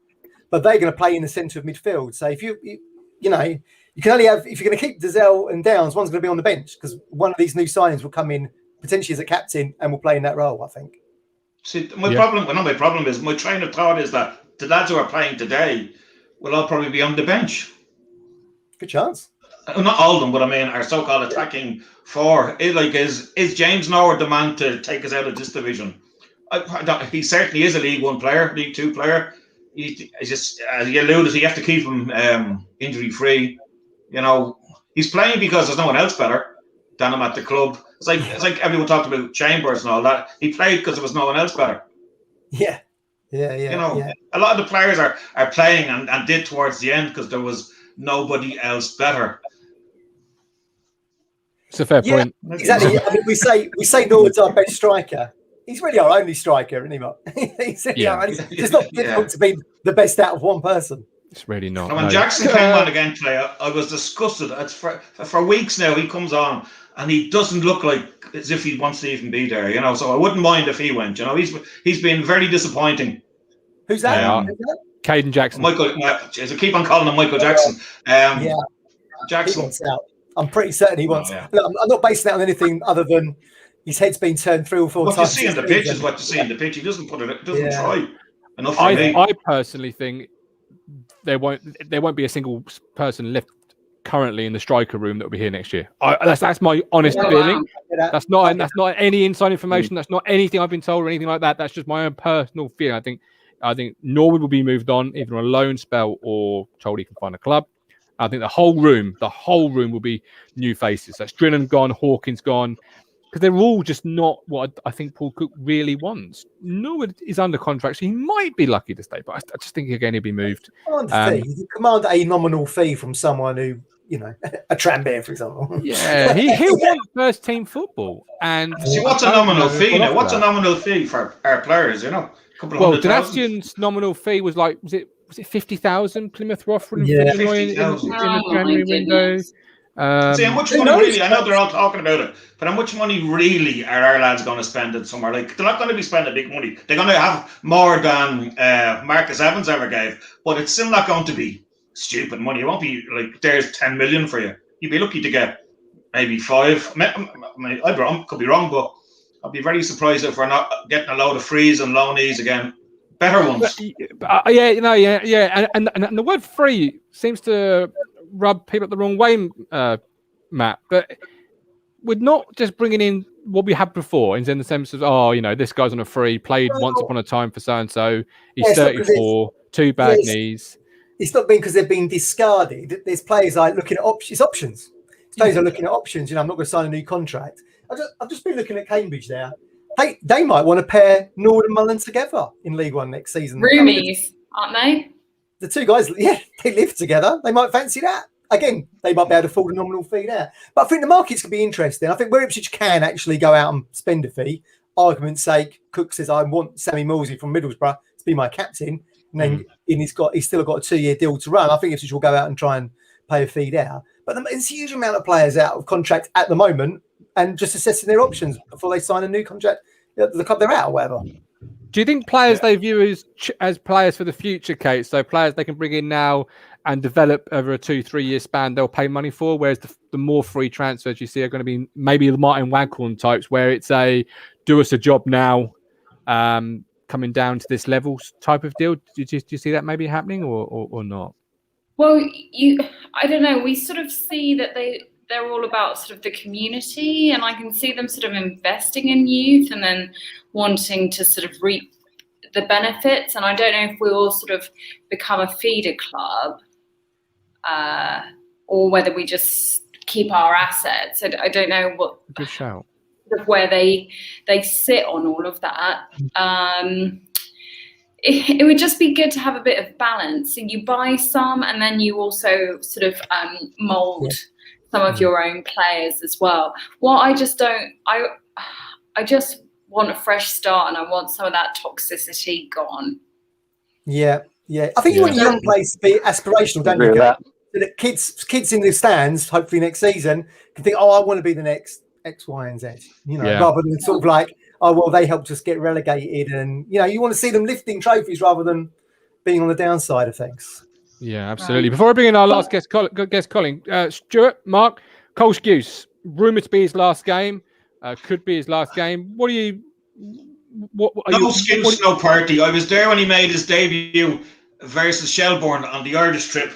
But they're going to play in the centre of midfield. So if you can only have, if you're going to keep Dazelle and Downs, one's going to be on the bench because one of these new signings will come in potentially as a captain and will play in that role, I think. See, my problem is my train of thought is that the lads who are playing today will all probably be on the bench. Good chance. Not all of them, but I mean our so-called attacking four. Is James Norwood the man to take us out of this division? He certainly is a League One player, League Two player. He's just, as you alluded, you have to keep him injury-free. You know, he's playing because there's no one else better than him at the club. It's like everyone talked about Chambers and all that. He played because there was no one else better. Yeah. You know, a lot of the players are playing and did towards the end because there was nobody else better. It's a fair point. Exactly. I mean, we say Norwood's our best striker. He's really our only striker, isn't he, Mark? It's not difficult to be the best out of one person. It's really not. And when Jackson came on again today, I was disgusted. It's for weeks now he comes on and he doesn't look like as if he wants to even be there, you know. So I wouldn't mind if he went. You know, he's been very disappointing. Who's that? Caden Jackson. Michael. I keep on calling him Michael Jackson. Jackson. He wants out. I'm pretty certain he wants. Look, I'm not basing that on anything other than his head's been turned 3 or 4 times. What you see in the pitch is what you see in the pitch. He doesn't put it. Doesn't try enough for me. I personally think there won't be a single person left currently in the striker room that will be here next year. That's my honest feeling. That's not any inside information. That's not anything I've been told or anything like that. That's just my own personal feeling. I think Norwood will be moved on either on a loan spell or told he can find a club. I think the whole room will be new faces. That's Drinnan gone, Hawkins gone, because they're all just not what I think Paul Cook really wants. Norwood is under contract, so he might be lucky to stay, but I just think again he'll be moved. You command a nominal fee from someone who, you know, a Tranbere, for example. Yeah, he'll want first team football. And see, what's a nominal fee now? What's a nominal fee for our players? You know, Donastian's nominal fee was like was it 50,000 Plymouth Roth in the January window. See, how much money really? I know they're all talking about it, but how much money really are our lads going to spend it somewhere? Like, they're not going to be spending big money. They're going to have more than Marcus Evans ever gave, but it's still not going to be stupid money. It won't be like there's 10 million for you. You'd be lucky to get maybe 5. I could be wrong, but I'd be very surprised if we're not getting a load of frees and loanees again. Better ones. And the word free seems to rub people up the wrong way, Matt. But we're not just bringing in what we had before in the sense of, this guy's on a free, played once upon a time for so-and-so. He's 34, 2 bad knees. It's not been because they've been discarded. There's players like looking at options. Players are looking at options. You know, I'm not going to sign a new contract. I've just been looking at Cambridge there. They might want to pair Norwood and Mullen together in League One next season. Roomies, aren't they? The two guys, they live together. They might fancy that. Again, they might be able to afford a nominal fee there. But I think the market's going to be interesting. I think where Ipswich can actually go out and spend a fee, argument's sake, Cook says, I want Sammy Millsy from Middlesbrough to be my captain. And then he's still got a 2-year deal to run. I think Ipswich will go out and try and pay a fee there. But there's a huge amount of players out of contract at the moment and just assessing their options before they sign a new contract. The club they're at or whatever. Do you think players they view as players for the future, Kate? So players they can bring in now and develop over a 2-3 year span, they'll pay money for, whereas the more free transfers you see are going to be maybe the Martin Waghorn types, where it's a do us a job now, coming down to this level type of deal. Do you see that maybe happening or not? Well, I don't know. We sort of see that they're all about sort of the community, and I can see them sort of investing in youth and then wanting to sort of reap the benefits. And I don't know if we all sort of become a feeder club or whether we just keep our assets. I don't know what good shout. Where they sit on all of that. It would just be good to have a bit of balance. So you buy some and then you also sort of mould some of your own players as well. What I just want a fresh start, and I want some of that toxicity gone. Yeah. I think you want young players to be aspirational, don't you? So that kids in the stands, hopefully next season, can think, oh, I want to be the next X, Y, and Z. Rather than sort of like, oh, well, they helped us get relegated, and you want to see them lifting trophies rather than being on the downside of things. Yeah, absolutely. Before I bring in our last guest, Colin, Stuart, Mark, Cole Skuse, rumoured to be his last game, could be his last game. What are you? No Skuse, no party. I was there when he made his debut versus Shelbourne on the Irish trip,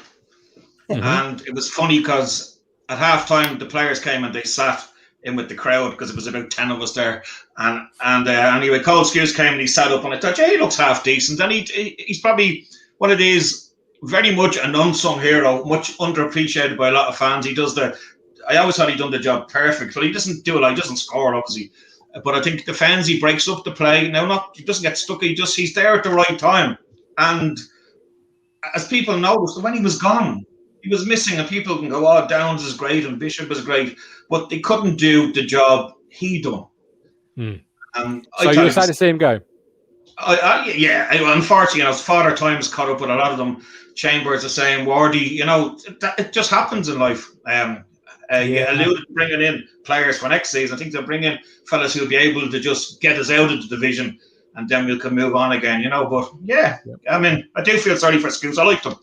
and it was funny because at half time the players came and they sat in with the crowd because it was about 10 of us there, and anyway, Cole Skuse came and he sat up, and I thought, he looks half decent, and he's probably one of these very much an unsung hero, much underappreciated by a lot of fans. He does I always thought he'd done the job perfect, but he doesn't do it. He doesn't score, obviously. But I think defends, he breaks up the play. Now, he doesn't get stuck. He's there at the right time. And as people noticed, when he was gone, he was missing. And people can go, oh, Downs is great and Bishop is great, but they couldn't do the job he done. So you're sad to see him go? Yeah. Unfortunately, Father Time's caught up with a lot of them. Chambers the same. Wardy, it just happens in life. You alluded to bringing in players for next season. I think they'll bring in fellas who'll be able to just get us out of the division, and then we can move on again. But I mean, I do feel sorry for Skuse. I liked him.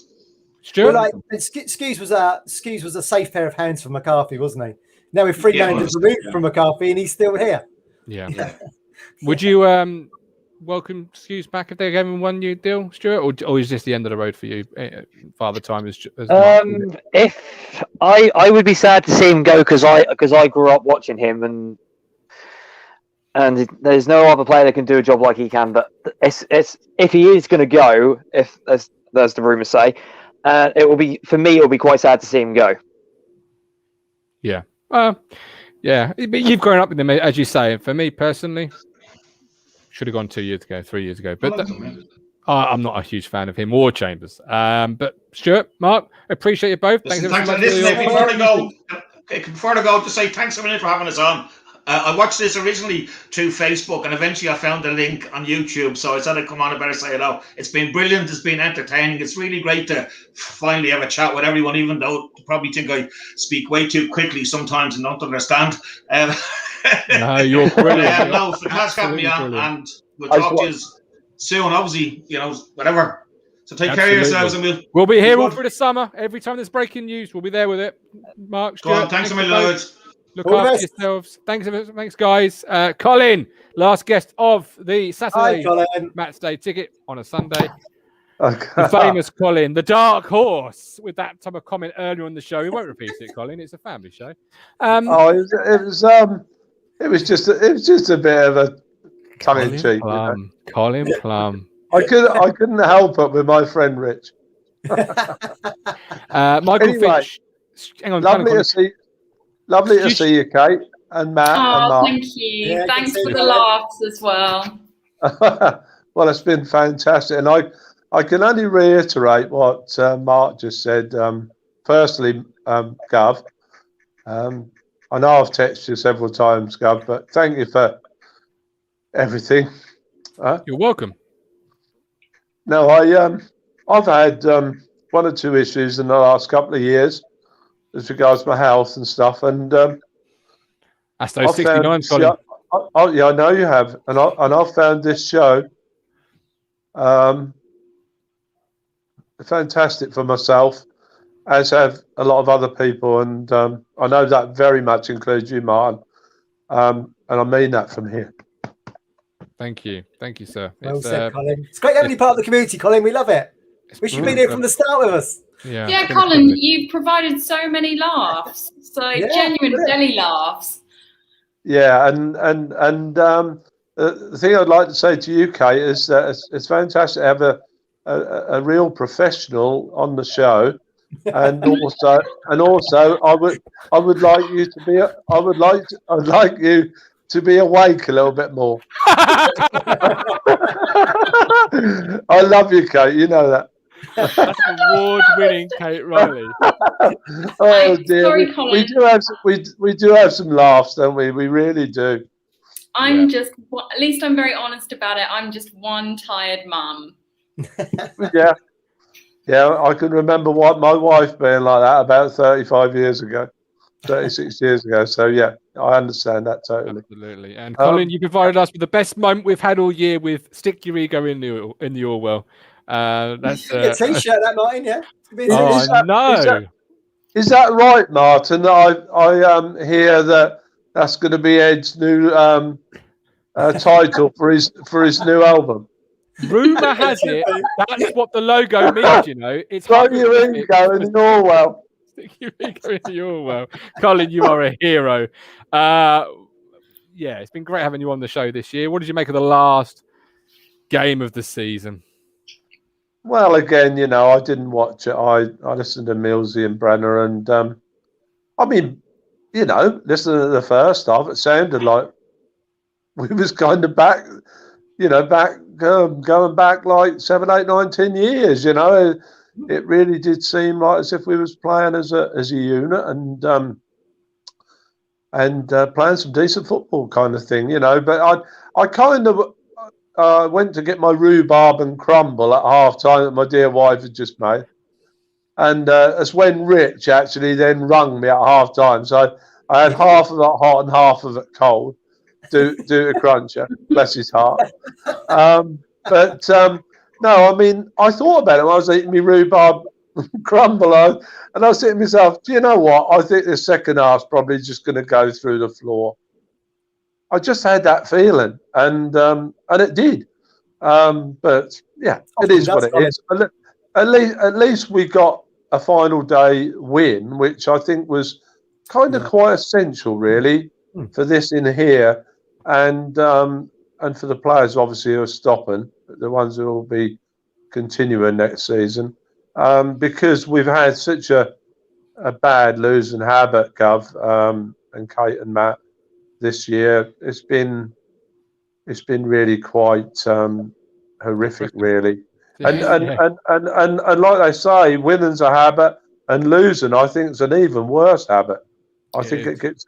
Stuart? Well, Skuse was a safe pair of hands for McCarthy, wasn't he? Now we're 3 managers removed from McCarthy, and he's still here. Yeah. Would you welcome Skuse back if they gave him 1 new deal, Stuart, or is this the end of the road for you? Father Time as if I would be sad to see him go because I grew up watching him, and there's no other player that can do a job like he can. But it's if he is going to go, if as the rumours say, it will be quite sad to see him go. Yeah. Yeah. But you've grown up with him, as you say. For me personally, should have gone 2 years ago, 3 years ago. But I'm not a huge fan of him or Chambers. But Stuart, Mark, appreciate you both. Thanks so much. Before I go, just say thanks a minute for having us on. I watched this originally through Facebook, and eventually I found the link on YouTube. So I said I'd come on, I better say hello. It's been brilliant. It's been entertaining. It's really great to finally have a chat with everyone, even though you probably think I speak way too quickly sometimes and don't understand. No, you're brilliant. No, thanks for having me on, and we'll talk to you soon, obviously, whatever. So take care of yourselves, and we'll be here all through the summer. Every time there's breaking news, we'll be there with it. Mark, Stuart, go on, thanks a million, loads. Look after yourselves. Thanks, guys. Colin, last guest of the Saturday Matchday Ticket on a Sunday. The famous Colin, the dark horse, with that type of comment earlier on the show. We won't repeat it, Colin. It's a family show. It was just a bit of a tongue in cheek. Colin Plum. I couldn't help it with my friend Rich. Michael Finch. Hang on. Lovely to see you, Kate and Matt. Oh, and Mark. Thank you. Yeah, thanks for the laughs as well. Well, it's been fantastic, and I can only reiterate what Mark just said. Firstly, Guv, I know I've texted you several times, Guv, but thank you for everything. You're welcome. No, I've had 1 or 2 issues in the last couple of years as regards my health and stuff, and that's those 69, Colin. Yeah, I know you have, and I've found this show fantastic for myself, as have a lot of other people, and I know that very much includes you, Martin, and I mean that from here. Thank you, sir. Well said, Colin. It's great having you part of the community, Colin. We love it. Wish you'd been here from the start with us. Yeah, Colin, you've provided so many laughs, genuine belly laughs. Yeah, and the thing I'd like to say to you, Kate, is that it's fantastic to have a real professional on the show, and also I would like you to be I'd like you to be awake a little bit more. I love you, Kate. You know that. That's award-winning Kate Riley. Oh dear, we do have some laughs, don't we? We really do. I'm just, at least I'm very honest about it. I'm just one tired mum. Yeah. Yeah, I can remember what my wife being like that about 35 years ago, 36 years ago. So, yeah, I understand that totally. Absolutely. And Colin, you provided us with the best moment we've had all year with Stick Your Ego in the Orwell. That's a t-shirt, that, Martin, yeah? Is that right, Martin? I hear that's going to be Ed's new title for his new album. Rumour has it that's what the logo means, you know. It's Throw your ego in the Orwell. Stick your ego in the Orwell. Colin, you are a hero. Yeah, it's been great having you on the show this year. What did you make of the last game of the season? Well, again, you know, I didn't watch it. I listened to Millsy and Brenner, and I mean, you know, listening to the first half, it sounded like we was kind of back, you know, going back like 7, 8, 9, 10 years. You know, it really did seem like as if we was playing as a unit and playing some decent football kind of thing. You know, but I kind of. Went to get my rhubarb and crumble at half time that my dear wife had just made. And that's when Rich actually then rung me at half time. So I had half of it hot and half of it cold due to Cruncher. Bless his heart. No, I mean, I thought about it when I was eating my rhubarb crumble. And I was thinking to myself, do you know what? I think the second half's probably just going to go through the floor. I just had that feeling, and it did. But yeah, it is what it is. At least we got a final day win, which I think was kind of quite essential, really, for this in here, and for the players obviously who are stopping, the ones who will be continuing next season, because we've had such a bad losing habit, Guv, and Kate and Matt. This year, it's been really quite horrific, really. And like they say, winning's a habit, and losing, I think, is an even worse habit. I think it gets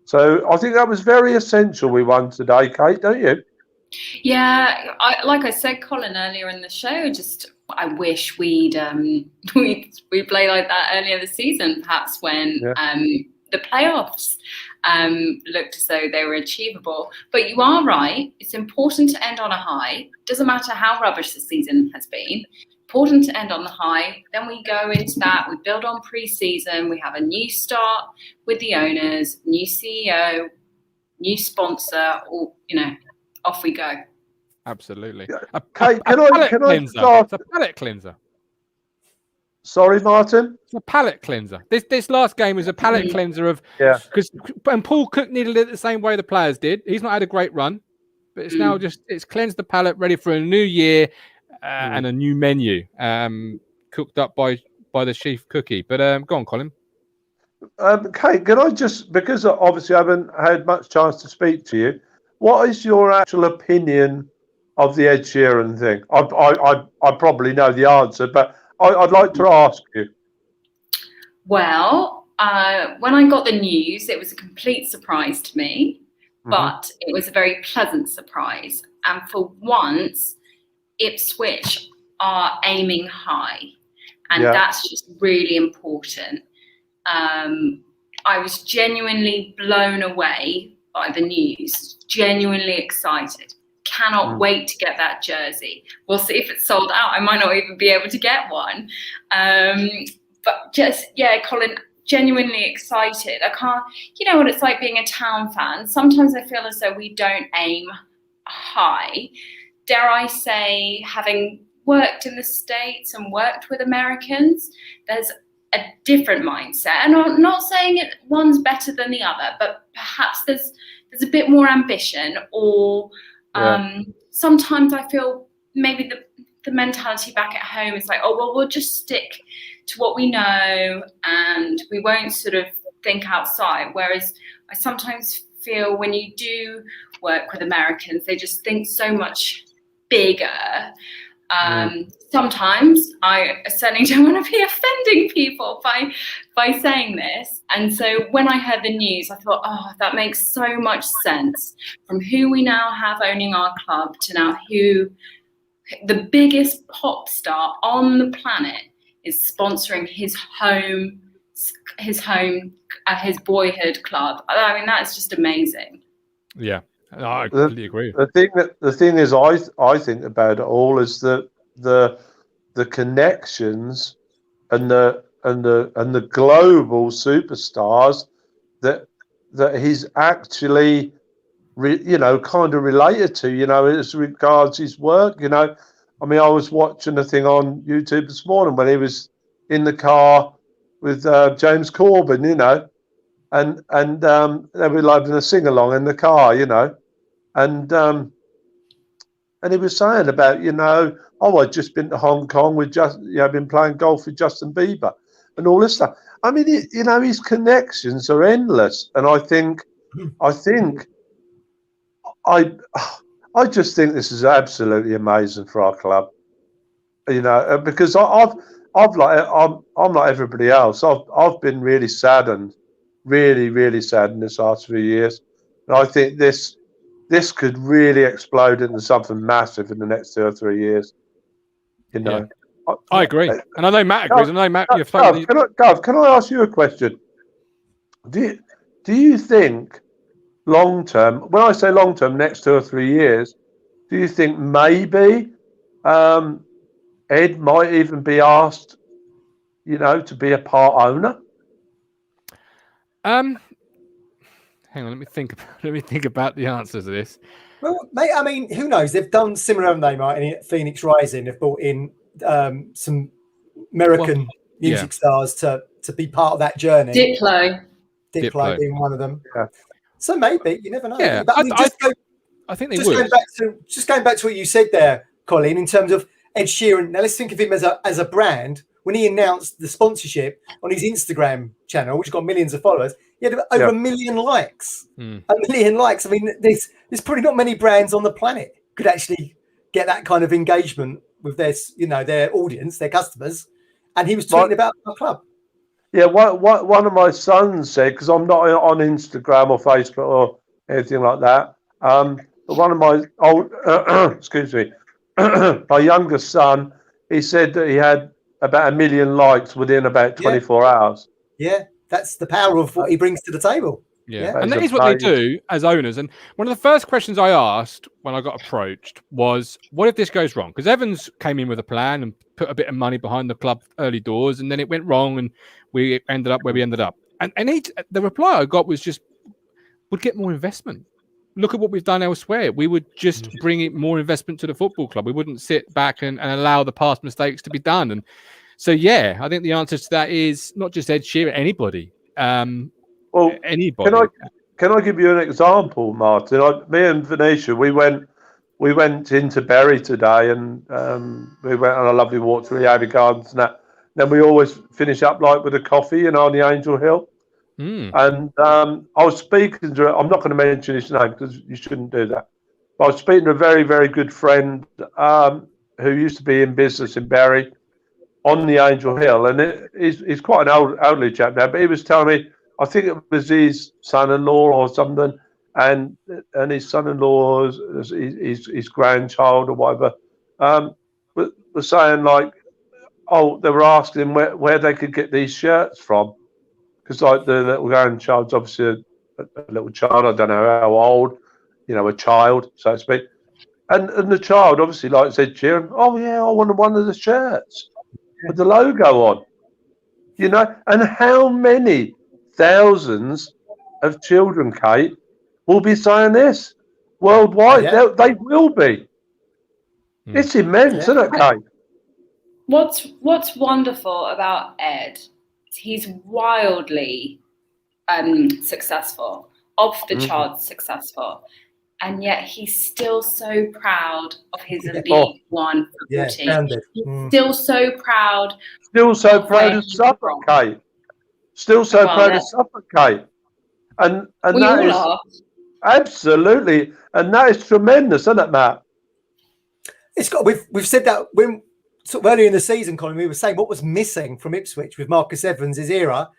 So I think that was very essential. We won today, Kate, don't you? Yeah, like I said, Colin, earlier in the show, just I wish we'd play like that earlier this season, perhaps when the playoffs looked as though they were achievable. But you are right. It's important to end on a high. Doesn't matter how rubbish the season has been. Important to end on the high. Then we go into that. We build on pre-season. We have a new start with the owners, new CEO, new sponsor. Or, you know, off we go. Absolutely. Can I start? It's a palate cleanser. Sorry, Martin? It's a palate cleanser. This last game was a palate cleanser of and Paul Cook needed it the same way the players did. He's not had a great run, but it's now it's cleansed the palate, ready for a new year and a new menu, cooked up by the chief cookie. But go on, Colin. Kate, can I just, because obviously I haven't had much chance to speak to you, what is your actual opinion of the Ed Sheeran thing? I probably know the answer, but I'd like to ask you. Well, when I got the news, it was a complete surprise to me, but it was a very pleasant surprise. And for once, Ipswich are aiming high, and that's just really important. I was genuinely blown away by the news, genuinely excited. Cannot wait to get that jersey. We'll see if it's sold out. I might not even be able to get one. But just, Colin, genuinely excited. I can't, you know what it's like being a Town fan. Sometimes I feel as though we don't aim high. Dare I say, having worked in the States and worked with Americans, there's a different mindset. And I'm not saying one's better than the other, but perhaps there's a bit more ambition, or sometimes I feel maybe the mentality back at home is like, oh, well, we'll just stick to what we know and we won't sort of think outside. Whereas I sometimes feel when you do work with Americans, they just think so much bigger. Sometimes I certainly don't want to be offending people by saying this. And so when I heard the news, I thought, oh, that makes so much sense. From who we now have owning our club to now who the biggest pop star on the planet is sponsoring his boyhood club. I mean, that's just amazing. Yeah, I completely agree. The thing is, I think about it all is that the connections and the global superstars that he's actually kind of related to, as regards his work. I mean, I was watching a thing on YouTube this morning when he was in the car with James Corbyn, and they were having a sing along in the car, and he was saying about, I'd just been to Hong Kong with been playing golf with Justin Bieber and all this stuff. I mean, his connections are endless, and I just think this is absolutely amazing for our club, because I'm like everybody else. I've been really saddened, really saddened this last few years, and I think this could really explode into something massive in the next 2 or 3 years. Yeah. I agree, and I know Matt agrees. Guv, can I ask you a question? Do you think long term, when I say long term, next 2 or 3 years, do you think maybe Ed might even be asked, to be a part owner? Hang on, let me think about the answers to this. Well, mate, I mean, who knows? They've done similar, haven't they, Martin? At Phoenix Rising, they've brought in some American music stars to be part of that journey. Diplo being one of them. Yeah. So maybe, you never know. Yeah, but I think they would. Going back to what you said there, Colin, in terms of Ed Sheeran. Now let's think of him as a brand. When he announced the sponsorship on his Instagram channel, which got millions of followers, he had over 1 million likes. 1 million likes. I mean, there's probably not many brands on the planet could actually get that kind of engagement with their audience, their customers. And he was talking about our club. Yeah, one of my sons said, because I'm not on Instagram or Facebook or anything like that. But one of my my youngest son, he said that he had about 1 million likes within about 24 hours. Yeah, that's the power of what he brings to the table. Yeah. And that is what they do as owners. And one of the first questions I asked when I got approached was, what if this goes wrong? Because Evans came in with a plan and put a bit of money behind the club early doors, and then it went wrong and we ended up where we ended up. And the reply I got was just, we'd get more investment. Look at what we've done elsewhere. We would just bring in more investment to the football club. We wouldn't sit back and allow the past mistakes to be done. And so, yeah, I think the answer to that is not just Ed Sheeran, anybody. Anybody. Can I give you an example, Martin? Me and Venetia, we went into Bury today, and we went on a lovely walk through the Abbey Gardens and that. Then we always finish up with a coffee, on the Angel Hill. And I was speaking to, I'm not going to mention his name because you shouldn't do that. But I was speaking to a very, very good friend who used to be in business in Bury on the Angel Hill, and he's quite an elderly chap now. But he was telling me, I think it was his son-in-law or something, and his son-in-law, his grandchild or whatever, was saying they were asking where they could get these shirts from. Because the little grandchild's obviously a little child, I don't know how old, a child, so to speak. And the child obviously said, cheering, oh yeah, I wanted one of the shirts with the logo on. And how many thousands of children, Kate, will be saying this worldwide? Yeah. They will be. It's immense, isn't it, Kate? What's wonderful about Ed, he's wildly successful, off the charts successful, and yet he's still so proud of his Elite One football team. He's still so proud. Still so proud of Suffolk, Kate. Still so proud of Suffolk, Kate. And we that all is absolutely, and that is tremendous, isn't it, Matt? It's got. We've said that when sort of earlier in the season, Colin, we were saying what was missing from Ipswich with Marcus Evans' era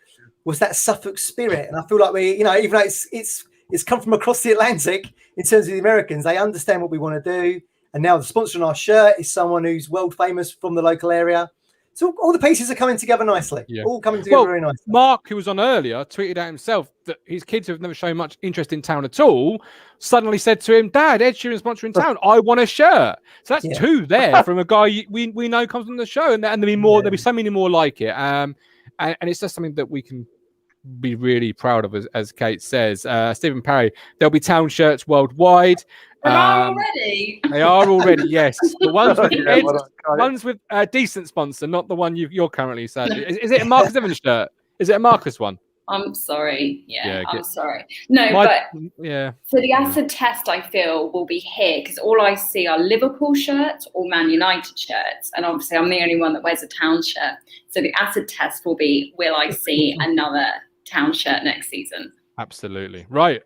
was that Suffolk spirit, and I feel like we, even though it's come from across the Atlantic in terms of the Americans, they understand what we want to do, and now the sponsor on our shirt is someone who's world famous from the local area. So all the pieces are coming together nicely. Yeah. All coming together very nicely. Mark, who was on earlier, tweeted out himself that his kids who have never shown much interest in town at all suddenly said to him, "Dad, Ed Sheeran's sponsoring town. I want a shirt." So that's two there from a guy we know comes from the show, and there'll be more. There'll be so many more like it. And it's just something that we can be really proud of, as Kate says. Stephen Parry, there'll be town shirts worldwide. They are already. They are already, yes. The ones with a decent sponsor, not the one you're currently sadly. Is it a Marcus Evans shirt? Is it a Marcus one? I'm sorry. I'm sorry. No, So the acid test, I feel, will be here because all I see are Liverpool shirts or Man United shirts, and obviously I'm the only one that wears a town shirt. So the acid test will be: will I see another town shirt next season? Absolutely. Right.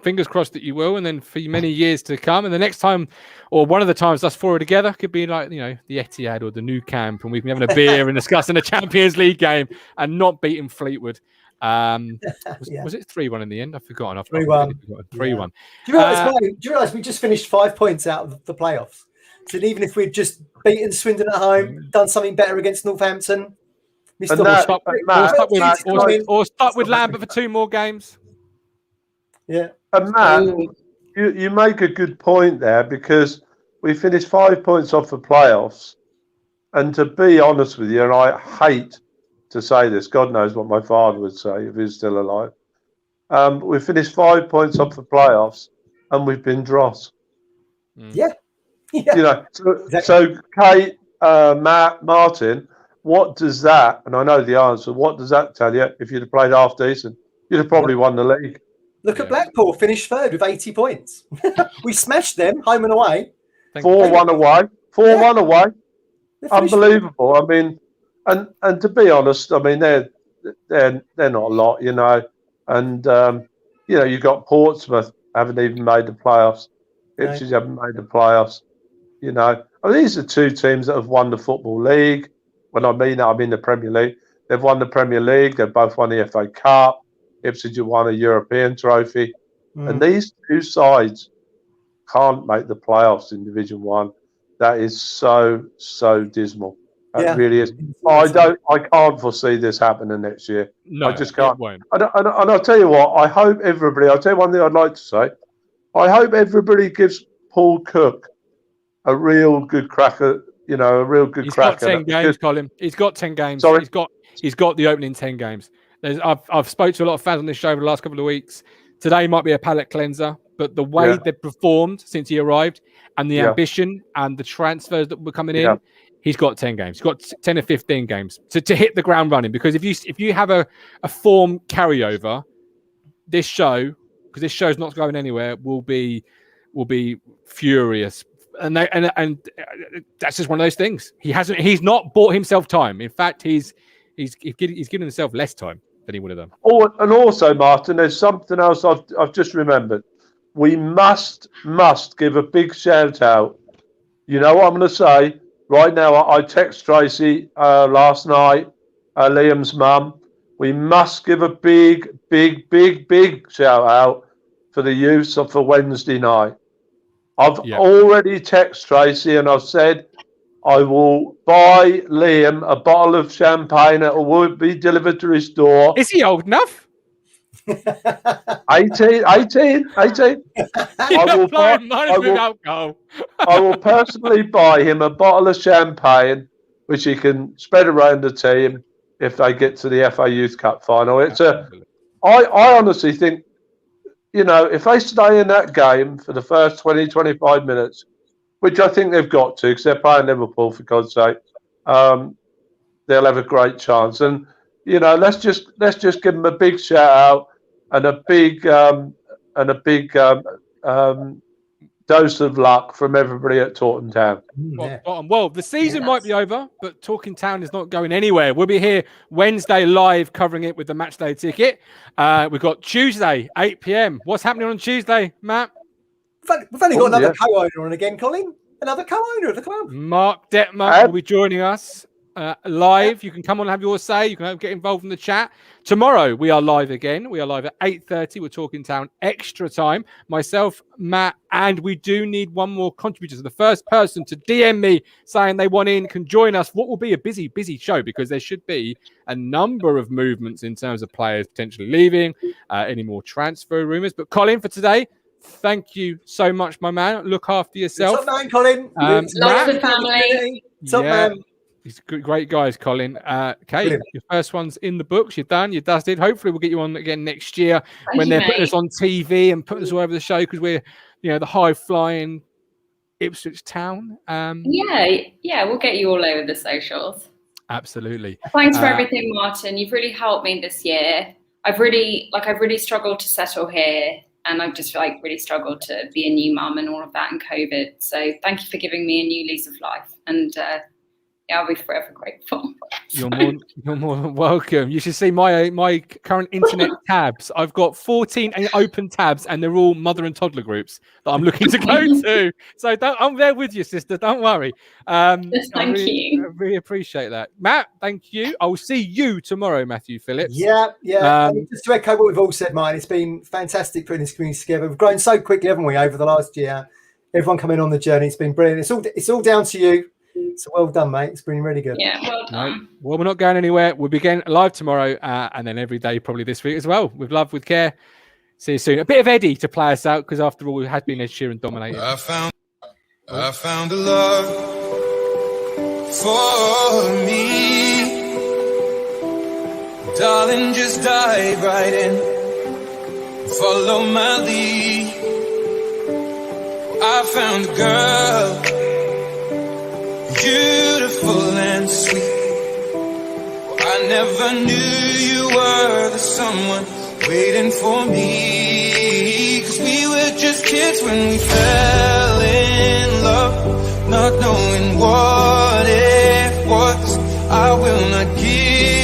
Fingers crossed that you will, and then for many years to come. And the next time, or one of the times us four are together, could be like, the Etihad or the Nou Camp, and we can be having a beer and discussing a Champions League game and not beating Fleetwood. Was it 3-1 in the end? I've forgotten. 3-1. 3-1. Do you realise we just finished 5 points out of the playoffs? So even if we'd just beaten Swindon at home, done something better against Northampton, stuck with Lambert for 2 more games. Yeah. And Matt, you make a good point there, because we finished 5 points off the playoffs. And to be honest with you, and I hate to say this, God knows what my father would say if he was still alive. We finished 5 points off the playoffs, and we've been dross. Yeah. So Kate, Matt, Martin, what does that, and I know the answer, what does that tell you? If you'd have played half decent, you'd have probably won the league. Look at Blackpool, finished third with 80 points. We smashed them home and away. 4-1 away. 4-1 away. Unbelievable. I mean, and to be honest, I mean, they're not a lot, and you've got Portsmouth haven't even made the playoffs. Ipswich haven't made the playoffs. I mean, these are 2 teams that have won the Football League. When I mean that, I mean the Premier League. They've won the Premier League. They've both won the FA Cup. Ipswich have won a European trophy. And these 2 sides can't make the playoffs in Division 1. That is so dismal. That really is. I can't foresee this happening next year. No, I just can't. It won't. And I'll tell you what, I'll tell you one thing I'd like to say. I hope everybody gives Paul Cook a real good crack at, a real good crack at it. He's got 10 games, Colin. He's got 10 games. Sorry? He's got the opening 10 games. I've spoke to a lot of fans on this show over the last couple of weeks. Today might be a palate cleanser, but the way they've performed since he arrived, and the ambition and the transfers that were coming in, he's got 10 games. He's got 10 or 15 games to hit the ground running. Because if you have a form carryover, this show, because this show's not going anywhere, will be furious. And that's just one of those things. He's not bought himself time. In fact, he's given himself less time than he would have done. Oh, and also, Martin, there's something else I've just remembered. We must give a big shout out. You know what I'm going to say right now? I text Tracy last night, Liam's mum. We must give a big shout out for the use of the Wednesday night. I've already texted Tracy and I've said I will buy Liam a bottle of champagne that will be delivered to his door. Is he old enough? 18. I will personally buy him a bottle of champagne, which he can spread around the team if they get to the FA Youth Cup final. I honestly think, if they stay in that game for the first 20, 25 minutes, which I think they've got to, because they're playing Liverpool, for God's sake, they'll have a great chance. And let's just give them a big shout out and a big dose of luck from everybody at Taunton Town. Well, the season might be over, but Talking Town is not going anywhere. We'll be here Wednesday live covering it with the Matchday Ticket. We've got Tuesday, 8 p.m. What's happening on Tuesday, Matt? We've only got another co-owner on again, Colin. another co-owner of the club. Mark Detmer will be joining us live. You can come on and have your say. You can get involved in the chat. Tomorrow we are live again. We are live at 8:30. We're talking town extra time. Myself, Matt, and we do need one more contributor. So the first person to DM me saying they want in can join us. What will be a busy show, because there should be a number of movements in terms of players potentially leaving, any more transfer rumours. But Colin, for today, thank you so much, my man. Look after yourself. Top man, Colin. Love the family. Top man. He's great guys, Colin. Kate, your first one's in the books. You're done. You're dusted. Hopefully, we'll get you on again next year when they're putting us on TV and putting us all over the show, because we're, the high-flying Ipswich Town. Yeah, we'll get you all over the socials. Absolutely. Thanks for everything, Martin. You've really helped me this year. I've really struggled to settle here, and I've just really struggled to be a new mum and all of that in COVID. So thank you for giving me a new lease of life, and I'll be forever grateful. You're more than welcome. You should see my current internet tabs. I've got 14 open tabs, and they're all mother and toddler groups that I'm looking to go to. So I'm there with you, sister. Don't worry. Thank you. I really appreciate that, Matt. Thank you. I will see you tomorrow, Matthew Phillips. Yeah. Just to echo what we've all said, Martin, it's been fantastic putting this community together. We've grown so quickly, haven't we, over the last year? Everyone coming on the journey, it's been brilliant. It's all down to you. So well done, mate. It's been really good. Yeah, well done. Well, we're not going anywhere. We'll begin live tomorrow, and then every day probably this week as well. With love, with care. See you soon. A bit of Eddie to play us out, because after all, we had been Ed Sheeran dominated. I found a love for me. Darling, just dive right in. Follow my lead. I found a girl, beautiful and sweet. I never knew you were the someone waiting for me. 'Cause we were just kids when we fell in love, not knowing what it was. I will not give